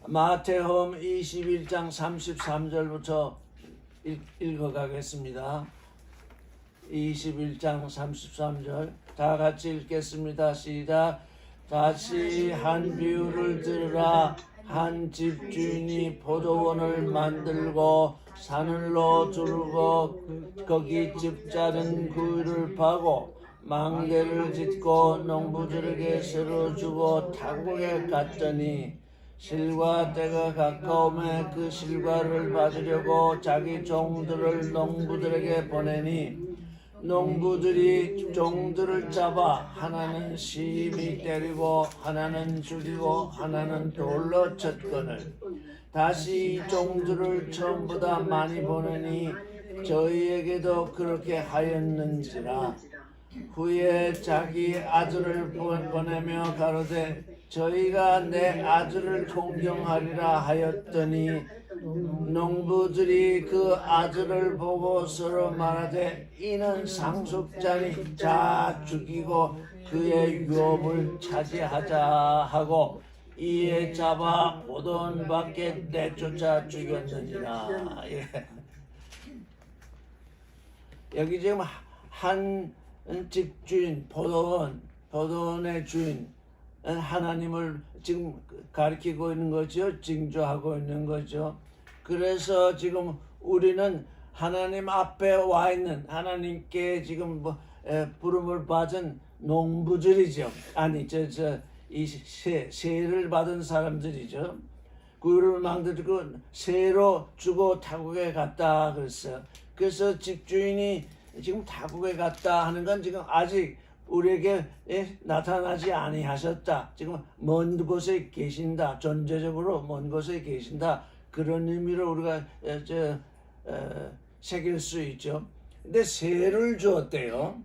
마태복음 21장 33절부터 읽어가겠습니다. 21장 33절 다 같이 읽겠습니다. 시작. 다시 한 비유를 들으라. 한 집주인이 포도원을 만들고 산을로 두르고 거기 집자른 구유를 파고 망대를 짓고 농부들에게 새로 주고 타국에 갔더니 실과 때가 가까움에 그 실과를 받으려고 자기 종들을 농부들에게 보내니 농부들이 종들을 잡아 하나는 심히 때리고 하나는 죽이고 하나는 돌로 쳤거늘 다시 종들을 처음보다 많이 보내니 저희에게도 그렇게 하였는지라. 후에 자기 아들을 보내며 가로되 저희가 내 아들을 존경하리라 하였더니 농부들이 그 아들을 보고 서로 말하되 이는 상속자니 자 죽이고 그의 유업을 차지하자 하고 이에 잡아 포도원 밖에 내쫓아 죽였느니라. 예. 여기 지금 한 집주인 포도원의 주인 하나님을 지금 가리키고 있는 거죠. 징조하고 있는 거죠. 그래서 지금 우리는 하나님 앞에 와 있는 하나님께 지금 부름을 받은 농부들이죠. 아니 이 세를 받은 사람들이죠. 구유를 만들고 새로 주고 타국에 갔다 그랬어요. 그래서 집주인이 지금 타국에 갔다 하는 건 지금 아직 우리에게 나타나지 아니하셨다. 지금 먼 곳에 계신다. 존재적으로 먼 곳에 계신다. 그런 의미로 우리가 새길 수 있죠. 근데 새를 주었대요.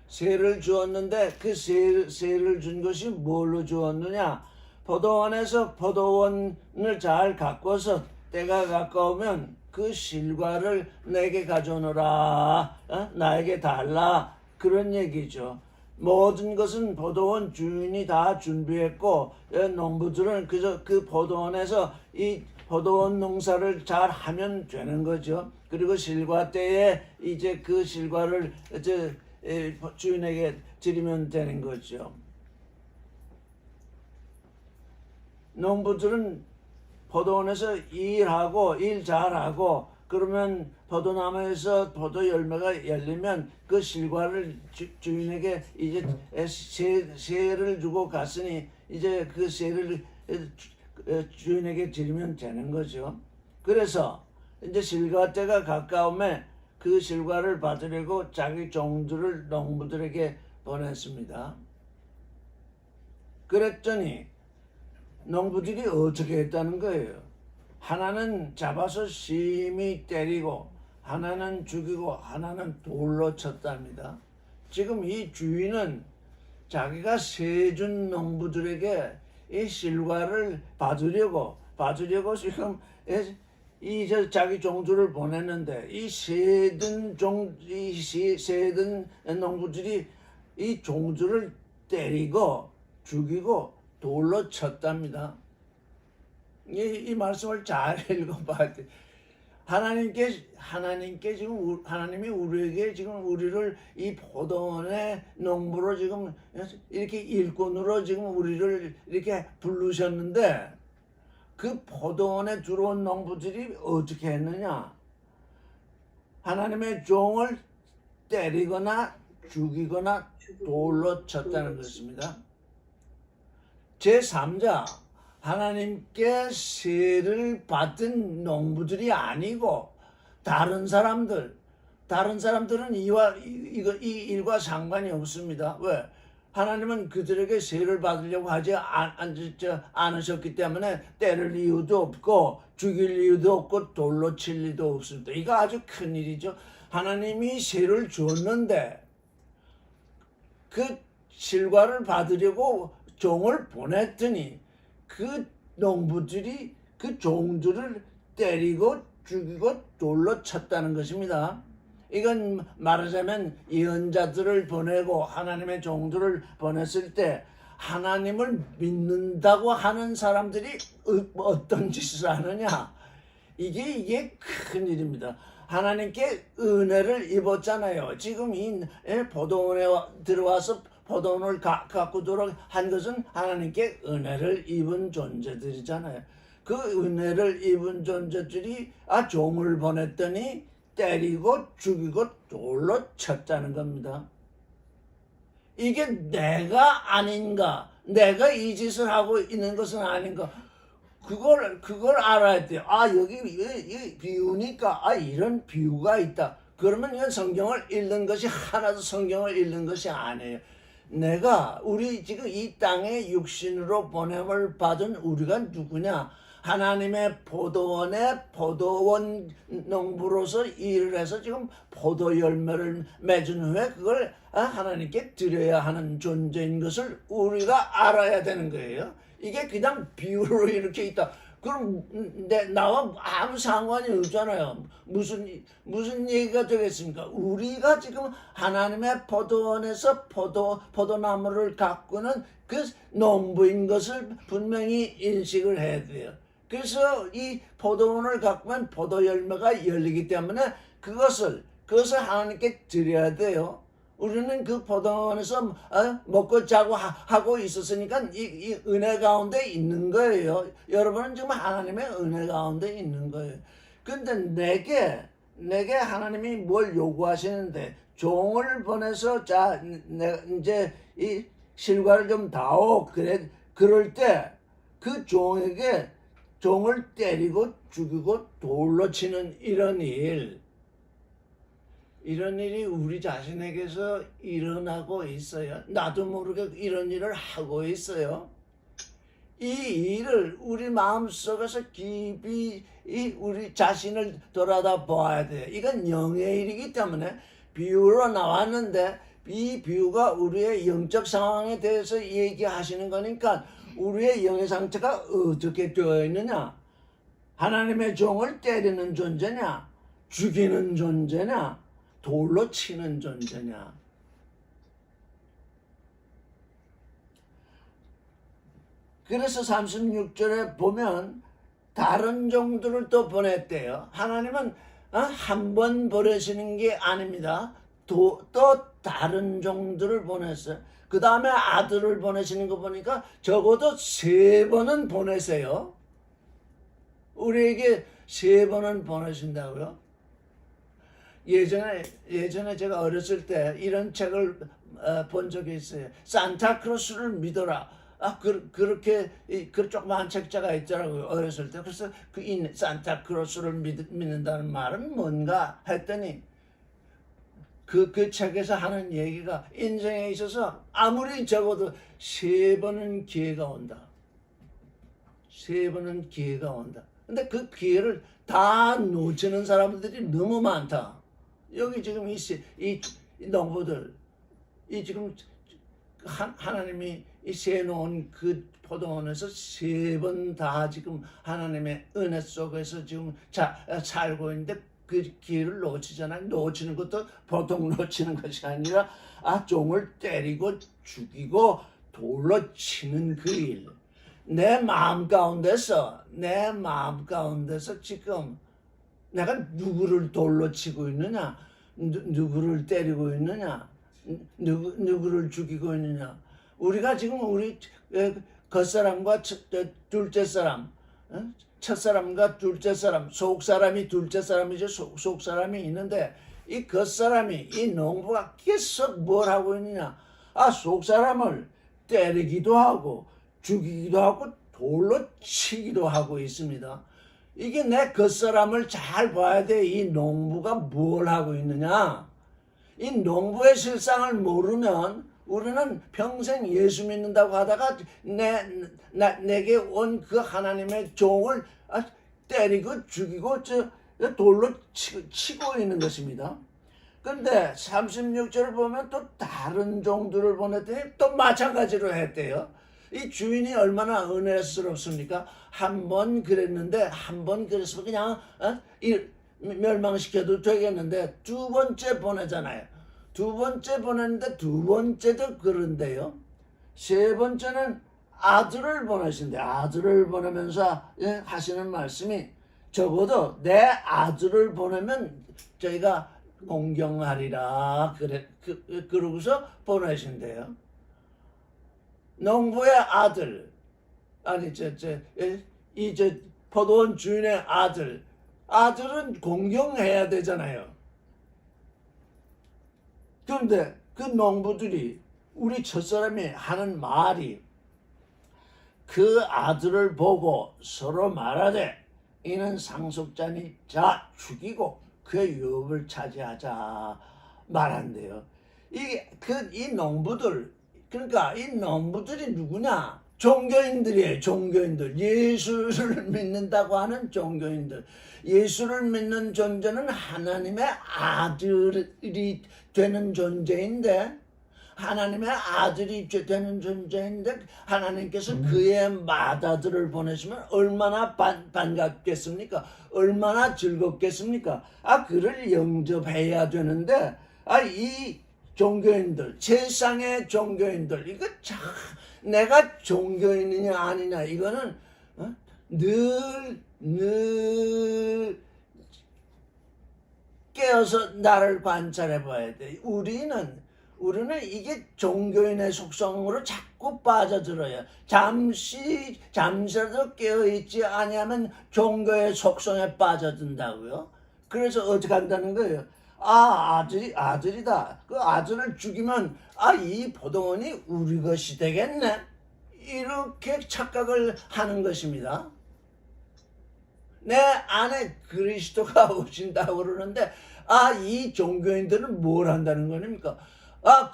새를 주었는데 그 새를 준 것이 뭘로 주었느냐? 포도원에서 포도원을 잘 가꿔서 때가 가까우면 그 실과를 내게 가져오너라. 나에게 달라. 그런 얘기죠. 모든 것은 포도원 주인이 다 준비했고 농부들은 그저 그 포도원에서 이 포도원 농사를 잘 하면 되는 거죠. 그리고 실과 때에 이제 그 실과를 주인에게 드리면 되는 거죠. 농부들은 포도원에서 일하고 일 잘하고 그러면 포도나무에서 포도 열매가 열리면 그 실과를 주인에게 이제 새를 주고 갔으니 이제 그 새를 주인에게 드리면 되는 거죠. 그래서 이제 실과 때가 가까움에 그 실과를 받으려고 자기 종들을 농부들에게 보냈습니다. 그랬더니 농부들이 어떻게 했다는 거예요? 하나는 잡아서 심히 때리고 하나는 죽이고 하나는 돌로 쳤답니다. 지금 이 주인은 자기가 세준 농부들에게 이 실과를 받으려고 지금 자기 종들을 보냈는데 이 세든 농부들이 이 종들을 때리고 죽이고 돌로 쳤답니다. 이 말씀을 잘 읽어봐야 돼. 하나님께 지금 하나님이 우리에게 지금 우리를 이 포도원의 농부로 지금 이렇게 일꾼으로 지금 우리를 이렇게 부르셨는데 그 포도원에 들어온 농부들이 어떻게 했느냐? 하나님의 종을 때리거나 죽이거나 돌로 쳤다는 것입니다. 제3자 하나님께 세를 받은 농부들이 아니고 다른 사람들은 이 일과 상관이 없습니다. 왜? 하나님은 그들에게 세를 받으려고 하지 않으셨기 때문에 때릴 이유도 없고 죽일 이유도 없고 돌로 칠 이유도 없습니다. 이거 아주 큰 일이죠. 하나님이 세를 줬는데 그 실과를 받으려고 종을 보냈더니 그 농부들이 그 종들을 때리고 죽이고 돌로 쳤다는 것입니다. 이건 말하자면 예언자들을 보내고 하나님의 종들을 보냈을 때 하나님을 믿는다고 하는 사람들이 어떤 짓을 하느냐? 이게 큰 일입니다. 하나님께 은혜를 입었잖아요. 지금 이 포도원에 들어와서 포도원을 갖고 들어한 것은 하나님께 은혜를 입은 존재들이잖아요. 그 은혜를 입은 존재들이 종을 보냈더니 때리고 죽이고 돌로 쳤다는 겁니다. 이게 내가 아닌가? 내가 이 짓을 하고 있는 것은 아닌가? 그걸 알아야 돼요. 여기 비유니까, 이런 비유가 있다. 그러면 이건 성경을 읽는 것이 하나도 성경을 읽는 것이 아니에요. 우리 지금 이 땅에 육신으로 보냄을 받은 우리가 누구냐? 하나님의 포도원에 포도원 농부로서 일을 해서 지금 포도 열매를 맺은 후에 그걸 하나님께 드려야 하는 존재인 것을 우리가 알아야 되는 거예요. 이게 그냥 비유로 이렇게 있다. 그럼 나와 아무 상관이 없잖아요. 무슨 얘기가 되겠습니까? 우리가 지금 하나님의 포도원에서 포도나무를 가꾸는 그 농부인 것을 분명히 인식을 해야 돼요. 그래서 이 포도원을 가꾸면 포도 열매가 열리기 때문에 그것을 하나님께 드려야 돼요. 우리는 그 포도원에서 먹고 자고 하고 있었으니까 이 은혜 가운데 있는 거예요. 여러분은 지금 하나님의 은혜 가운데 있는 거예요. 근데 내게 하나님이 뭘 요구하시는데, 종을 보내서 이제 이 실과를 좀 다오. 그럴 때 그 종을 때리고 죽이고 돌로 치는 이런 일이 우리 자신에게서 일어나고 있어요. 나도 모르게 이런 일을 하고 있어요. 이 일을 우리 마음속에서 깊이 우리 자신을 돌아다 보아야 돼요. 이건 영의 일이기 때문에 비유로 나왔는데, 이 비유가 우리의 영적 상황에 대해서 얘기하시는 거니까 우리의 영의 상태가 어떻게 되어 있느냐? 하나님의 종을 때리는 존재냐? 죽이는 존재냐? 돌로 치는 존재냐? 그래서 36절에 보면 다른 종들을 또 보냈대요. 하나님은 한 번 보내시는 게 아닙니다. 또 다른 종들을 보냈어요. 그 다음에 아들을 보내시는 거 보니까 적어도 3번은 보내세요. 우리에게 3번은 보내신다고요? 예전에 제가 어렸을 때 이런 책을 본 적이 있어요. 산타크로스를 믿어라. 그렇게 그 조그만 책자가 있더라고요. 어렸을 때. 그래서 산타크로스를 믿는다는 말은 뭔가 했더니 그 책에서 하는 얘기가 인생에 있어서 아무리 적어도 3번은 기회가 온다. 3번은 기회가 온다. 근데 그 기회를 다 놓치는 사람들이 너무 많다. 여기 지금 이 농부들, 지금 하나님이 세놓은 그 포도원에서 3번 다 지금 하나님의 은혜 속에서 지금 살고 있는데 그 기회를 놓치잖아요. 놓치는 것도 보통 놓치는 것이 아니라 종을 때리고 죽이고 돌로 치는 그 일. 내 마음 가운데서 지금 내가 누구를 돌로 치고 있느냐, 누구를 때리고 있느냐, 누구를 죽이고 있느냐. 우리가 지금 우리 겉사람과 둘째 사람, 첫사람과 둘째 사람, 속사람이 둘째 사람이죠. 속사람이 있는데 이 겉사람이, 이 농부가 계속 뭘 하고 있느냐. 속사람을 때리기도 하고 죽이기도 하고 돌로 치기도 하고 있습니다. 이게 내 겉사람을 잘 봐야 돼. 이 농부가 뭘 하고 있느냐. 이 농부의 실상을 모르면 우리는 평생 예수 믿는다고 하다가 내게 온 그 하나님의 종을 때리고 죽이고 돌로 치고 있는 것입니다. 그런데 36절을 보면 또 다른 종들을 보냈더니 또 마찬가지로 했대요. 이 주인이 얼마나 은혜스럽습니까? 한 번 그랬는데, 한 번 그랬으면 그냥 멸망시켜도 되겠는데 2번째 보내잖아요. 2번째 보냈는데 2번째도 그런데요. 세 번째는 아들을 보내신대. 아들을 보내면서 하시는 말씀이 적어도 내 아들을 보내면 저희가 공경하리라. 그러고서 보내신대요. 농부의 아들, 아니 포도원 주인의 아들은 공경해야 되잖아요. 그런데 그 농부들이 우리 첫사람이 하는 말이 그 아들을 보고 서로 말하되 이는 상속자니 자 죽이고 그의 유업을 차지하자 말한대요. 이 농부들, 그러니까 이 농부들이 누구냐? 종교인들이에요. 종교인들. 예수를 믿는다고 하는 종교인들. 예수를 믿는 존재는 하나님의 아들이 되는 존재인데, 하나님의 아들이 되는 존재인데 하나님께서 그의 맏아들을 보내시면 얼마나 반갑겠습니까? 얼마나 즐겁겠습니까? 그를 영접해야 되는데 이 종교인들, 세상의 종교인들, 이거 참 내가 종교인이냐 아니냐 이거는 늘 깨어서 나를 관찰해 봐야 돼. 우리는 이게 종교인의 속성으로 자꾸 빠져들어요. 잠시라도 깨어있지 아니하면 종교의 속성에 빠져든다고요. 그래서 어떻게 한다는 거예요? 아들이다. 그 아들을 죽이면 이 포도원이 우리 것이 되겠네. 이렇게 착각을 하는 것입니다. 내 안에 그리스도가 오신다고 그러는데 이 종교인들은 뭘 한다는 겁니까?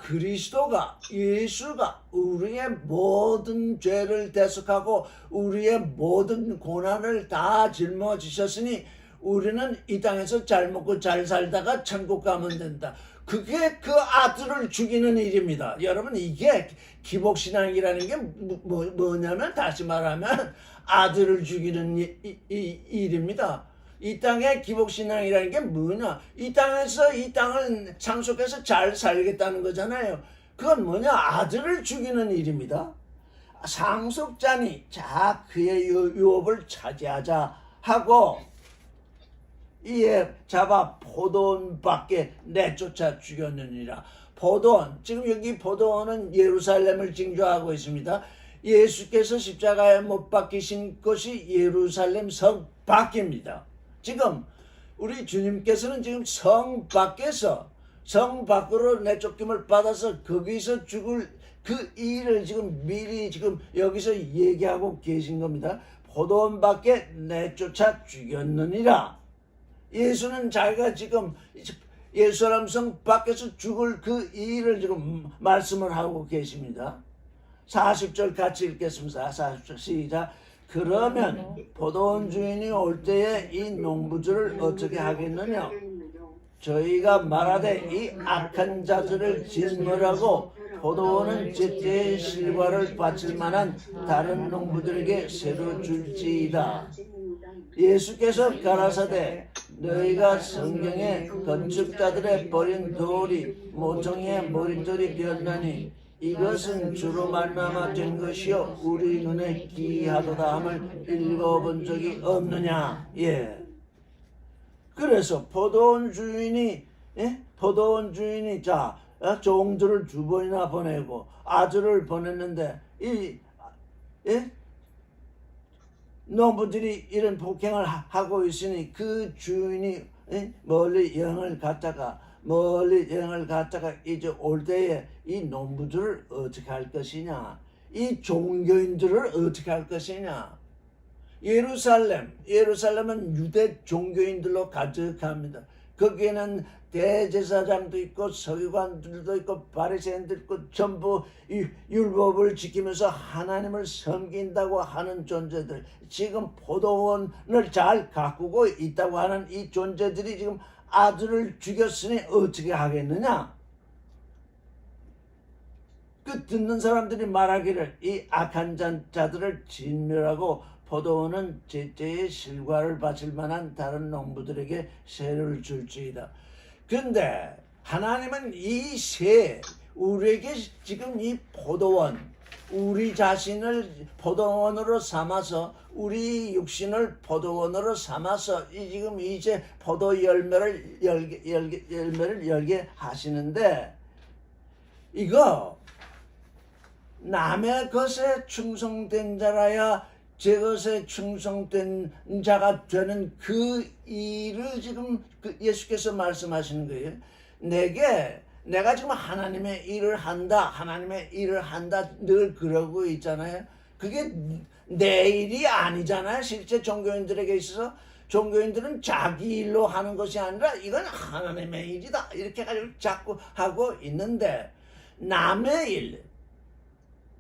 그리스도가, 예수가 우리의 모든 죄를 대속하고 우리의 모든 고난을 다 짊어지셨으니 우리는 이 땅에서 잘 먹고 잘 살다가 천국 가면 된다. 그게 그 아들을 죽이는 일입니다. 여러분, 이게 기복신앙이라는 게 뭐냐면, 다시 말하면 아들을 죽이는 일입니다. 이 땅의 기복신앙이라는 게 뭐냐? 이 땅에서 이 땅을 상속해서 잘 살겠다는 거잖아요. 그건 뭐냐? 아들을 죽이는 일입니다. 상속자니 자 그의 유업을 차지하자 하고 이에 잡아 포도원 밖에 내쫓아 죽였느니라. 포도원, 지금 여기 포도원은 예루살렘을 징조하고 있습니다. 예수께서 십자가에 못 박히신 곳이 예루살렘 성 밖입니다. 지금 우리 주님께서는 지금 성 밖으로 내쫓김을 받아서 거기서 죽을 그 일을 지금 미리 지금 여기서 얘기하고 계신 겁니다. 포도원 밖에 내쫓아 죽였느니라. 예수는 자기가 지금 예루살렘 성 밖에서 죽을 그 일을 지금 말씀을 하고 계십니다. 40절 같이 읽겠습니다. 40절 시작. 그러면 포도원 주인이 올 때에 이 농부들을 어떻게 하겠느냐? 저희가 말하되 이 악한 자들을 진멸하고 포도원은 제때의 실과를 바칠 만한 다른 농부들에게 새로 줄지이다. 예수께서 가라사대 너희가 성경에 건축자들의 버린 돌이 모퉁이의 머릿돌이 되었나니 이것은 주로 말미암아 된 것이요 우리 눈에 기이하도다 함을 읽어본 적이 없느냐. 그래서 포도원 주인이 종들을 2번이나 보내고 아들을 보냈는데 농부들이 이런 폭행을 하고 있으니 그 주인이 멀리 여행을 갔다가 이제 올 때에 이 농부들을 어떻게 할 것이냐, 이 종교인들을 어떻게 할 것이냐. 예루살렘은 유대 종교인들로 가득합니다. 거기에는 대제사장도 있고 서기관들도 있고 바리새인도 있고 전부 율법을 지키면서 하나님을 섬긴다고 하는 존재들, 지금 포도원을 잘 가꾸고 있다고 하는 이 존재들이 지금 아들을 죽였으니 어떻게 하겠느냐? 그 듣는 사람들이 말하기를 이 악한 자들을 진멸하고 포도원은 제때의 실과를 바칠 만한 다른 농부들에게 세를 줄지이다. 그런데 하나님은 우리에게 지금 이 포도원, 우리 자신을 포도원으로 삼아서 우리 육신을 포도원으로 삼아서 지금 이제 포도 열매를 열게 하시는데 이거 남의 것에 충성된 자라야 제 것에 충성된 자가 되는 그 일을 지금 예수께서 말씀하시는 거예요. 내가 지금 하나님의 일을 한다 늘 그러고 있잖아요. 그게 내 일이 아니잖아요. 실제 종교인들에게 있어서 종교인들은 자기 일로 하는 것이 아니라 이건 하나님의 일이다 이렇게 가지고 자꾸 하고 있는데 남의 일,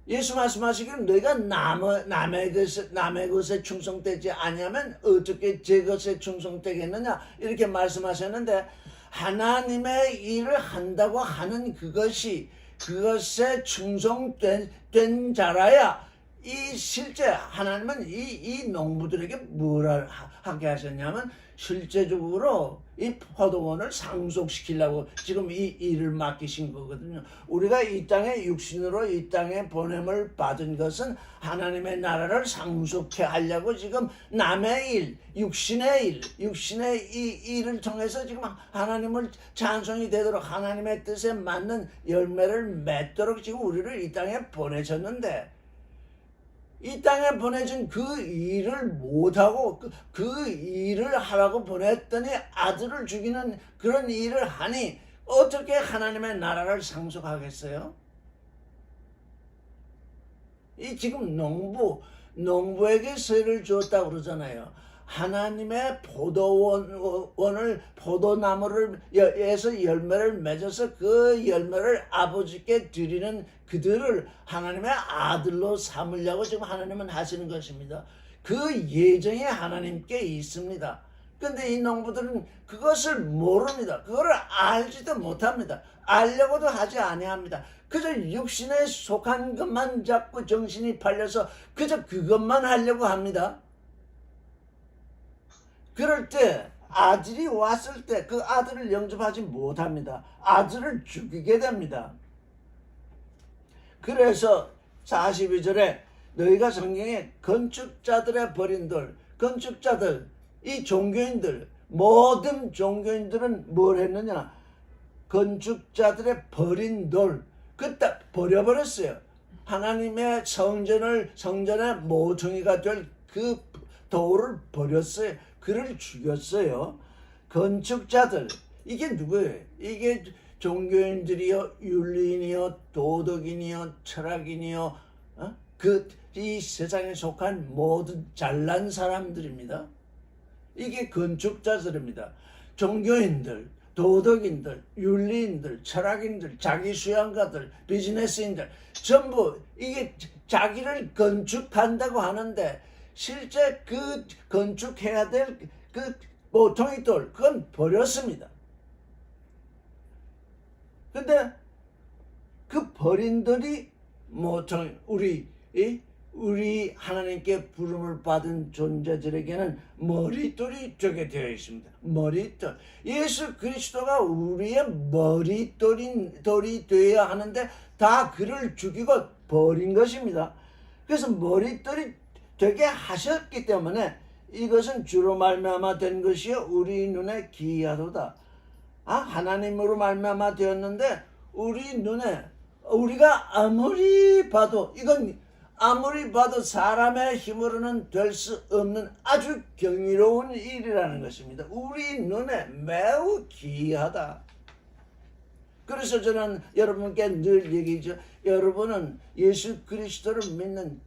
예수 말씀하시기를 너희가 남의 것에 충성되지 아니하면 어떻게 제 것에 충성되겠느냐 이렇게 말씀하셨는데 하나님의 일을 한다고 하는 그것에 충성된 자라야 이 실제 하나님은 이 농부들에게 뭘 하게 하셨냐면 실제적으로 이 포도원을 상속시키려고 지금 이 일을 맡기신 거거든요. 우리가 이 땅에 육신으로 이 땅에 보냄을 받은 것은 하나님의 나라를 상속해 하려고 지금 남의 일, 육신의 이 일을 통해서 지금 하나님을 찬송이 되도록 하나님의 뜻에 맞는 열매를 맺도록 지금 우리를 이 땅에 보내셨는데 이 땅에 보내준 그 일을 못하고 그 일을 하라고 보냈더니 아들을 죽이는 그런 일을 하니 어떻게 하나님의 나라를 상속하겠어요? 이 지금 농부에게 세를 주었다고 그러잖아요. 하나님의 포도나무에서 열매를 맺어서 그 열매를 아버지께 드리는 그들을 하나님의 아들로 삼으려고 지금 하나님은 하시는 것입니다. 그 예정이 하나님께 있습니다. 근데 이 농부들은 그것을 모릅니다. 그거를 알지도 못합니다. 알려고도 하지 아니합니다. 그저 육신에 속한 것만 잡고 정신이 팔려서 그저 그것만 하려고 합니다. 그럴 때 아들이 왔을 때 그 아들을 영접하지 못합니다. 아들을 죽이게 됩니다. 그래서 42절에 너희가 성경에 건축자들의 버린 돌, 건축자들, 이 종교인들, 모든 종교인들은 뭘 했느냐? 건축자들의 버린 돌, 그때 버려버렸어요. 하나님의 성전의 모퉁이가 될 그 돌을 버렸어요. 그를 죽였어요. 건축자들, 이게 누구예요? 이게 종교인들이요, 윤리인이요, 도덕인이요, 철학인이요, 이 세상에 속한 모든 잘난 사람들입니다. 이게 건축자들입니다. 종교인들, 도덕인들, 윤리인들, 철학인들, 자기수양가들, 비즈니스인들 전부 이게 자기를 건축한다고 하는데 실제 그 건축해야 될 그 모퉁이 돌 그건 버렸습니다. 근데 그 버린 돌이 모퉁이 우리 하나님께 부름을 받은 존재들에게는 머릿돌이 되게 되어 있습니다. 머릿돌. 예수 그리스도가 우리의 머릿돌이 되어야 하는데 다 그를 죽이고 버린 것입니다. 그래서 머릿돌이 되게 하셨기 때문에 이것은 주로 말미암아 된 것이요 우리 눈에 기이하도다. 하나님으로 말미암아 되었는데 우리 눈에 우리가 아무리 봐도 사람의 힘으로는 될 수 없는 아주 경이로운 일이라는 것입니다. 우리 눈에 매우 기이하다. 그래서 저는 여러분께 늘 얘기죠. 여러분은 예수 그리스도를 믿는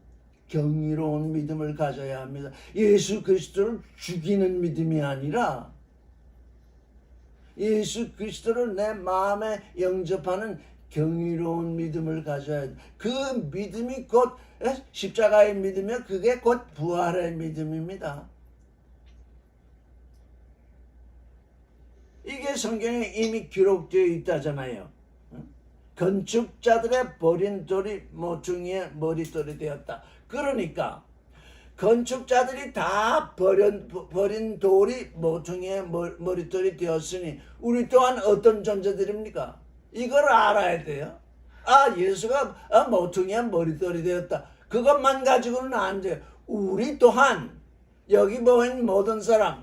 경이로운 믿음을 가져야 합니다. 예수 그리스도를 죽이는 믿음이 아니라 예수 그리스도를 내 마음에 영접하는 경이로운 믿음을 가져야 돼. 그 믿음이 곧 십자가의 믿음이며 그게 곧 부활의 믿음입니다. 이게 성경에 이미 기록되어 있다잖아요. 건축자들의 버린 돌이 모퉁이의 머릿돌이 되었다. 그러니까 건축자들이 다 버린 돌이 모퉁이의 머릿돌이 되었으니 우리 또한 어떤 존재들입니까? 이걸 알아야 돼요. 예수가 모퉁이에 머릿돌이 되었다. 그것만 가지고는 안 돼. 우리 또한 여기 모인 모든 사람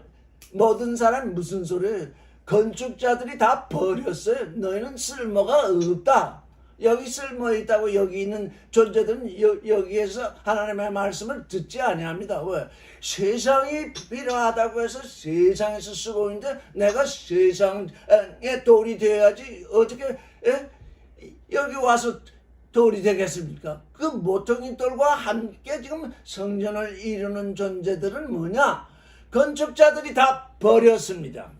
무슨 소리예요? 건축자들이 다 버렸어요. 너희는 쓸모가 없다. 여기 쓸모 있다고 여기 있는 존재들은 여기에서 하나님의 말씀을 듣지 아니합니다. 왜? 세상이 필요하다고 해서 세상에서 쓰고 있는데 내가 세상의 돌이 되어야지 어떻게 여기 와서 돌이 되겠습니까? 그 모퉁이 돌과 함께 지금 성전을 이루는 존재들은 뭐냐? 건축자들이 다 버렸습니다.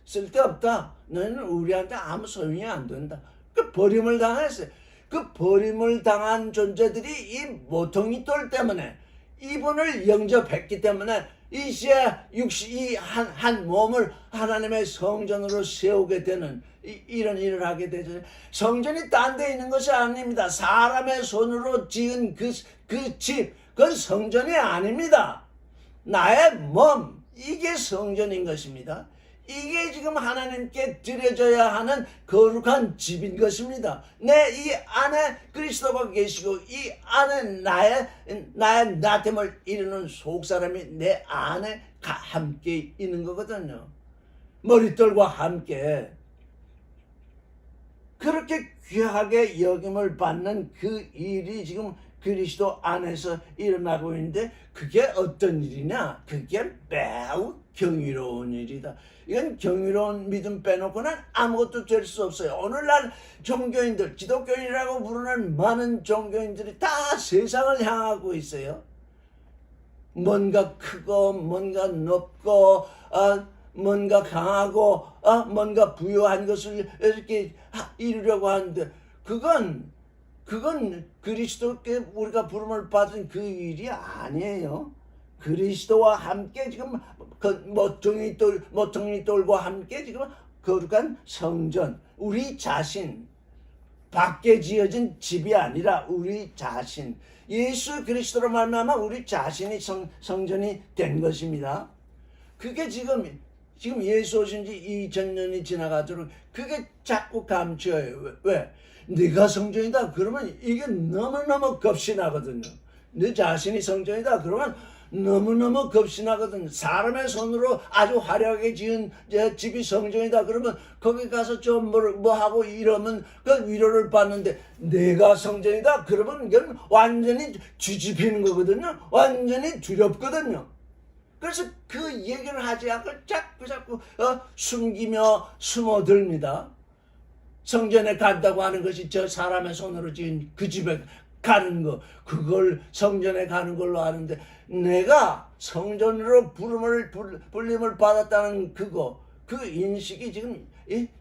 쓸데없다. 너희는 우리한테 아무 소용이 안 된다. 그 버림을 당했어요. 그 버림을 당한 존재들이 이 모퉁이 돌 때문에 이분을 영접했기 때문에 이제 한 몸을 하나님의 성전으로 세우게 되는 이런 일을 하게 되죠. 성전이 딴 데 있는 것이 아닙니다. 사람의 손으로 지은 그 집, 그건 성전이 아닙니다. 나의 몸, 이게 성전인 것입니다. 이게 지금 하나님께 드려져야 하는 거룩한 집인 것입니다. 내 이 안에 그리스도가 계시고 이 안에 나의 나됨을 이루는 속사람이 내 안에 함께 있는 거거든요. 머릿돌과 함께 그렇게 귀하게 여김을 받는 그 일이 지금 그리스도 안에서 일어나고 있는데 그게 어떤 일이냐? 그게 매우 경이로운 일이다. 이건 경이로운 믿음 빼놓고는 아무것도 될 수 없어요. 오늘날 종교인들, 기독교인이라고 부르는 많은 종교인들이 다 세상을 향하고 있어요. 뭔가 크고 뭔가 높고 뭔가 강하고 뭔가 부유한 것을 이렇게 이루려고 하는데 그건 그리스도께 우리가 부름을 받은 그 일이 아니에요. 그리스도와 함께 지금 그 모퉁이 돌과 함께 지금 거룩한 성전, 우리 자신, 밖에 지어진 집이 아니라 우리 자신, 예수 그리스도로 말미암아 우리 자신이 성전이 된 것입니다. 그게 지금 예수 오신 지 2000년이 지나가도록 그게 자꾸 감춰요. 왜? 네가 성전이다 그러면 이게 너무너무 겁신하거든요. 네 자신이 성전이다 그러면 너무너무 겁신하거든요. 사람의 손으로 아주 화려하게 지은 집이 성전이다 그러면 거기 가서 좀 뭐 하고 이러면 그 위로를 받는데 내가 성전이다 그러면 이건 완전히 뒤집히는 거거든요. 완전히 두렵거든요. 그래서 그 얘기를 하지 않고 자꾸 숨기며 숨어듭니다. 성전에 간다고 하는 것이 저 사람의 손으로 지은 그 집에 가는 거, 그걸 성전에 가는 걸로 아는데 내가 성전으로 불림을 받았다는 그 인식이 지금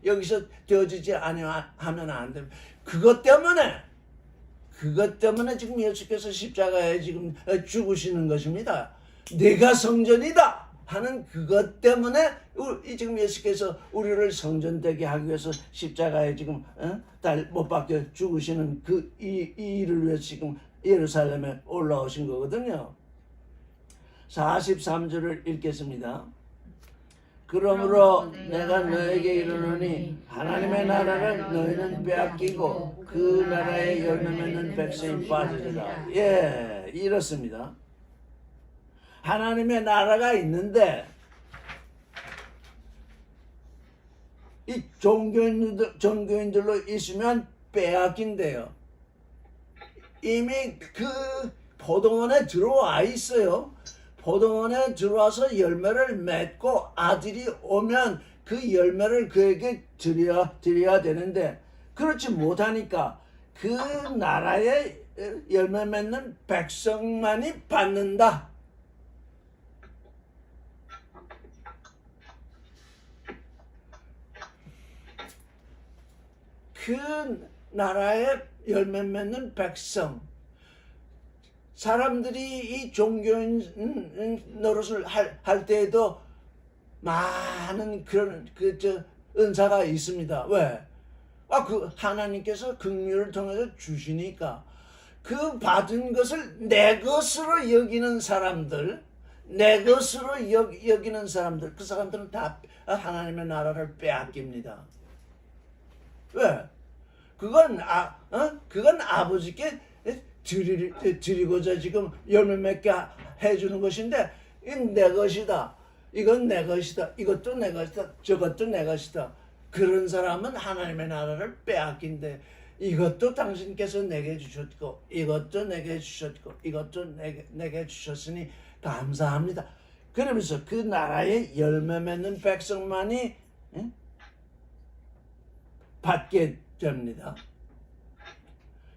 여기서 되어지지 아니하면 안 됩니다. 그것 때문에 지금 예수께서 십자가에 지금 죽으시는 것입니다. 내가 성전이다 하는 그것 때문에 지금 예수께서 우리를 성전되게 하기 위해서 십자가에 지금 못 박혀 죽으시는 이 일을 위해서 지금 예루살렘에 올라오신 거거든요. 43절을 읽겠습니다. 그러므로 내가 너에게 이르노니 하나님의 나라를 너희는 빼앗기고 그 나라의 열매 맺는 백성이 빠지리라. 이렇습니다. 하나님의 나라가 있는데 이 종교인들로 있으면 빼앗긴대요. 이미 그 포도원에 들어와 있어요. 포도원에 들어와서 열매를 맺고 아들이 오면 그 열매를 그에게 드려야 되는데 그렇지 못하니까 그 나라의 열매 맺는 백성만이 받는다. 그 나라의 열매 맺는 백성, 사람들이 이 종교인 노릇을 할 때에도 많은 그런 은사가 있습니다. 왜? 그 하나님께서 긍휼을 통해서 주시니까 그 받은 것을 내 것으로 여기는 사람들, 그 사람들은 다 하나님의 나라를 빼앗깁니다. 왜? 그건 아버지께 드리고자 지금 열매 맺게 해주는 것인데, 이건 내 것이다. 이건 내 것이다. 이것도 내 것이다. 저것도 내 것이다. 그런 사람은 하나님의 나라를 빼앗긴데, 이것도 당신께서 내게 주셨고, 이것도 내게 주셨고, 이것도 내게 주셨으니 감사합니다. 그러면서 그 나라의 열매 맺는 백성만이 받게 됩니다.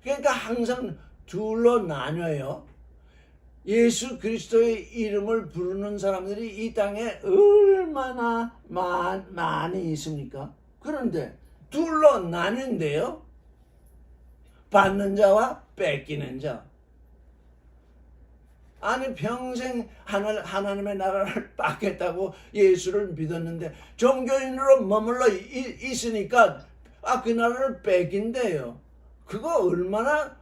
그러니까 항상 둘로 나뉘어요. 예수 그리스도의 이름을 부르는 사람들이 이 땅에 얼마나 많이 있습니까? 그런데 둘로 나뉜데요. 받는 자와 뺏기는 자. 아니 평생 하나님의 나라를 받겠다고 예수를 믿었는데 종교인으로 머물러 있으니까 그 나라를 뺏긴대요. 그거 얼마나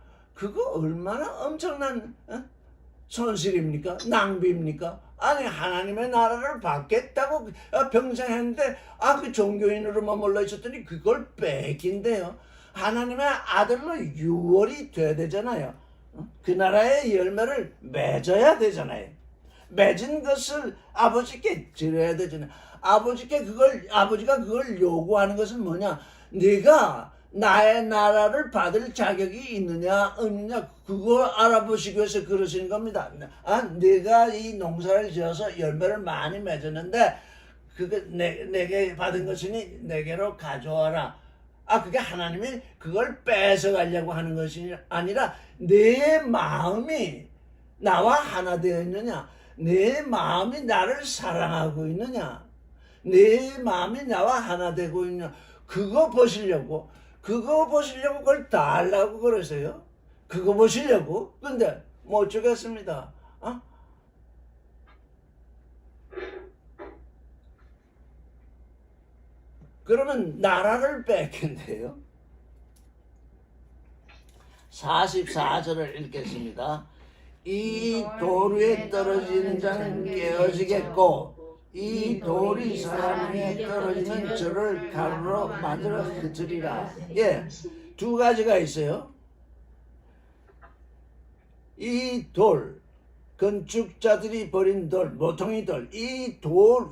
엄청난 손실입니까? 낭비입니까? 아니 하나님의 나라를 받겠다고 평생 했는데 그 종교인으로 머물러 있었더니 그걸 뺏긴대요. 하나님의 아들로 유월이 돼야 되잖아요. 그 나라의 열매를 맺어야 되잖아요. 맺은 것을 아버지께 드려야 되잖아요. 아버지가 그걸 요구하는 것은 뭐냐? 네가 나의 나라를 받을 자격이 있느냐 없느냐 그걸 알아보시기 위해서 그러시는 겁니다. 네가 이 농사를 지어서 열매를 많이 맺었는데 그게 내게 받은 것이니 내게로 가져와라. 그게 하나님이 그걸 뺏어가려고 하는 것이 아니라 내 마음이 나와 하나 되어 있느냐, 내 마음이 나를 사랑하고 있느냐, 내 마음이 나와 하나 되고 있느냐, 그거 보시려고 그걸 달라고 그러세요. 그거 보시려고. 근데 못 주겠습니다. 그러면 나라를 뺏긴대요. 44절을 읽겠습니다. 이 돌 위에 떨어지는 자는 깨어지겠고 이 돌이 사람 위에 떨어지는 저를 가루로 만들어 흩으리라. 두 가지가 있어요. 이 돌, 건축자들이 버린 돌, 모퉁이 돌, 이 돌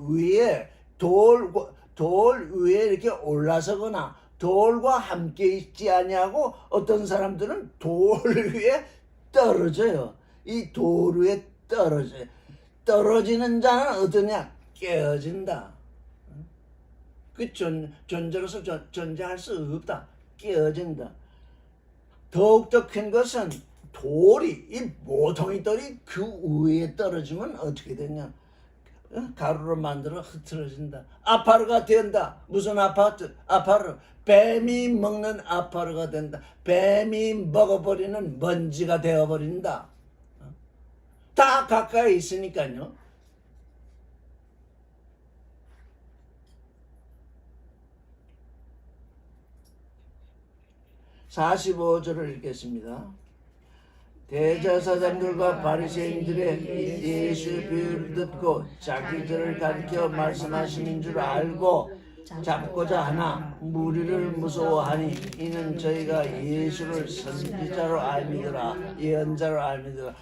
위에 이렇게 올라서거나 돌과 함께 있지 아니하고 어떤 사람들은 돌 위에 떨어져요. 이 돌 위에 떨어져요. 떨어지는 자는 어떠냐? 깨어진다. 그 존재로서 존재할 수 없다. 깨어진다. 더욱더 큰 것은 이 모퉁이 돌이 그 위에 떨어지면 어떻게 되냐? 가루로 만들어 흐트러진다. 아파르가 된다. 무슨 아파르. 뱀이 먹는 아파르가 된다. 뱀이 먹어버리는 먼지가 되어버린다. 다 가까이 있으니까요. (45절을) 읽겠습니다. 대제사장들과 바리새인들의 예수의 비유를 듣고 자기들을 가리켜 말씀하시는 줄 알고 잡고자 하나 무리를 무서워하니 이는 저희가 예수를 선지자로 알미더라. 예언자로 알미더라.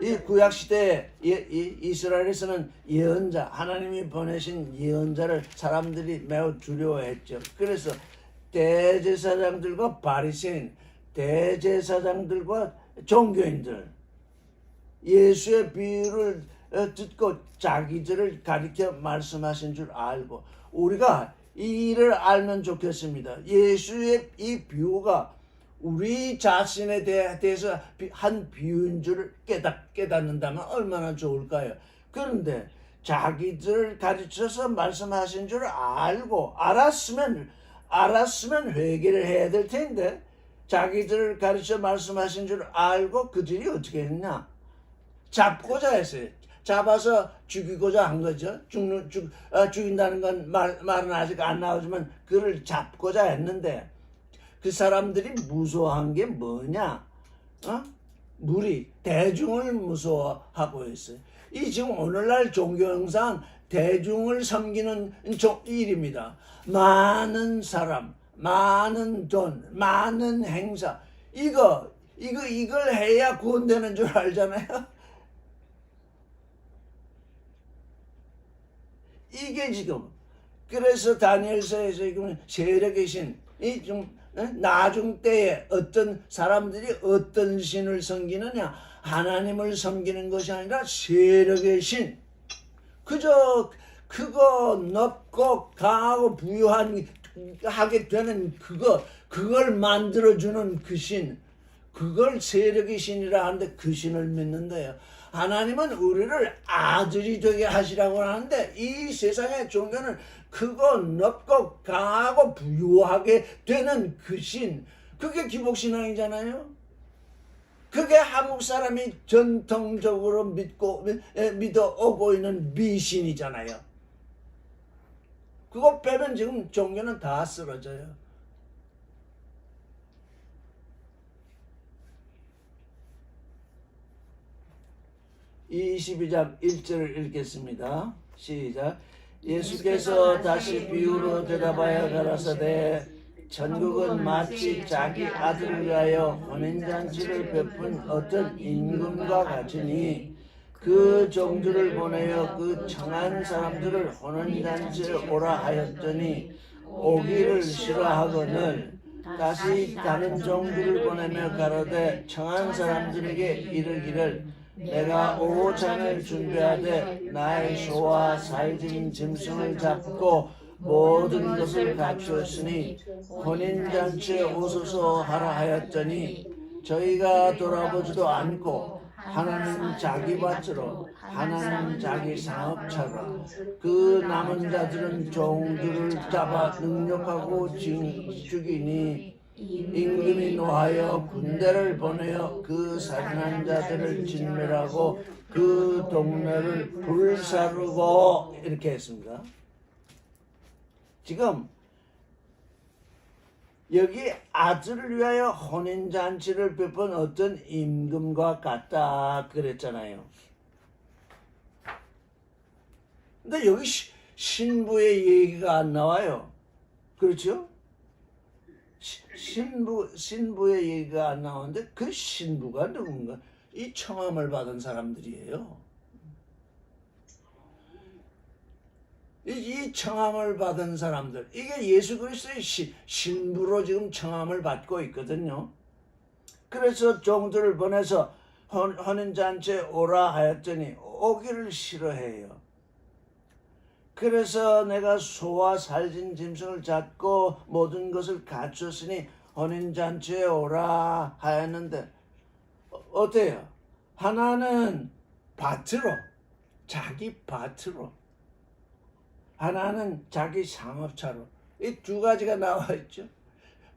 이 구약시대에 이스라엘에서는 예언자, 하나님이 보내신 예언자를 사람들이 매우 두려워했죠. 그래서 대제사장들과 바리새인, 대제사장들과 종교인들 예수의 비유를 듣고 자기들을 가리켜 말씀하신 줄 알고, 우리가 이 일을 알면 좋겠습니다. 예수의 이 비유가 우리 자신에 대해서 한 비유인 줄 깨닫는다면 얼마나 좋을까요? 그런데 자기들을 가르쳐서 말씀하신 줄 알았으면 회개를 해야 될 텐데, 자기들을 가르쳐 말씀하신 줄 알고 그들이 어떻게 했냐? 잡고자 했어요. 잡아서 죽이고자 한 거죠. 죽인다는 건 말은 아직 안 나오지만 그를 잡고자 했는데, 그 사람들이 무서워한 게 뭐냐? 대중을 무서워하고 있어요. 이 지금 오늘날 종교 형상 대중을 섬기는 일입니다. 많은 사람, 많은 돈, 많은 행사, 이걸 해야 구원되는 줄 알잖아요. 이게 지금 그래서 다니엘서에서 지금 세력의 신, 이 좀 나중 때에 어떤 사람들이 어떤 신을 섬기느냐, 하나님을 섬기는 것이 아니라 세력의 신, 그저 크고 넓고 강하고 부유한 하게 되는 그걸 만들어주는 그 신, 그걸 세력의 신이라 하는데 그 신을 믿는데요. 하나님은 우리를 아들이 되게 하시라고 하는데 이 세상의 종교는 크고 넓고 강하고 부유하게 되는 그 신, 그게 기복신앙이잖아요. 그게 한국 사람이 전통적으로 믿어 오고 있는 미신이잖아요. 그거 빼면 지금 종교는 다 쓰러져요. 이 22장 1절을 읽겠습니다. 시작. 예수께서 다시 비유로 대답하여 가라사대 천국은 마치 자기 아들을 위하여 혼인잔치를 베푼 어떤 임금과 같으니 그 종들을 보내어 그 청한 사람들을 혼인잔치에 오라 하였더니 오기를 싫어하거늘 다시 다른 종들을 보내며 가로되 청한 사람들에게 이르기를 내가 오찬을 준비하되 나의 소와 살진 짐승을 잡고 모든 것을 갖추었으니 혼인잔치에 오소서 하라 하였더니 저희가 돌아보지도 않고 하나는 자기 밭으로 하나는 자기 상업차로 그 남은 자들은 종들을 잡아 능욕하고 죽이니 임금이 노하여 군대를 보내어 그 살인한 자들을 진멸하고 그 동네를 불사르고 이렇게 했습니다. 지금 여기 아들을 위하여 혼인잔치를 베푼 어떤 임금과 같다 그랬잖아요. 근데 여기 신부의 얘기가 안 나와요. 그렇죠? 신부의 얘기가 안 나오는데 그 신부가 누군가? 이 청함을 받은 사람들이에요. 이 청함을 받은 사람들, 이게 예수 그리스도의 신부로 지금 청함을 받고 있거든요. 그래서 종들을 보내서 혼인잔치에 오라 하였더니 오기를 싫어해요. 그래서 내가 소와 살진 짐승을 잡고 모든 것을 갖추었으니 혼인잔치에 오라 하였는데 어때요? 하나는 밭으로, 자기 밭으로, 하나는 자기 상업차로, 이 두 가지가 나와 있죠.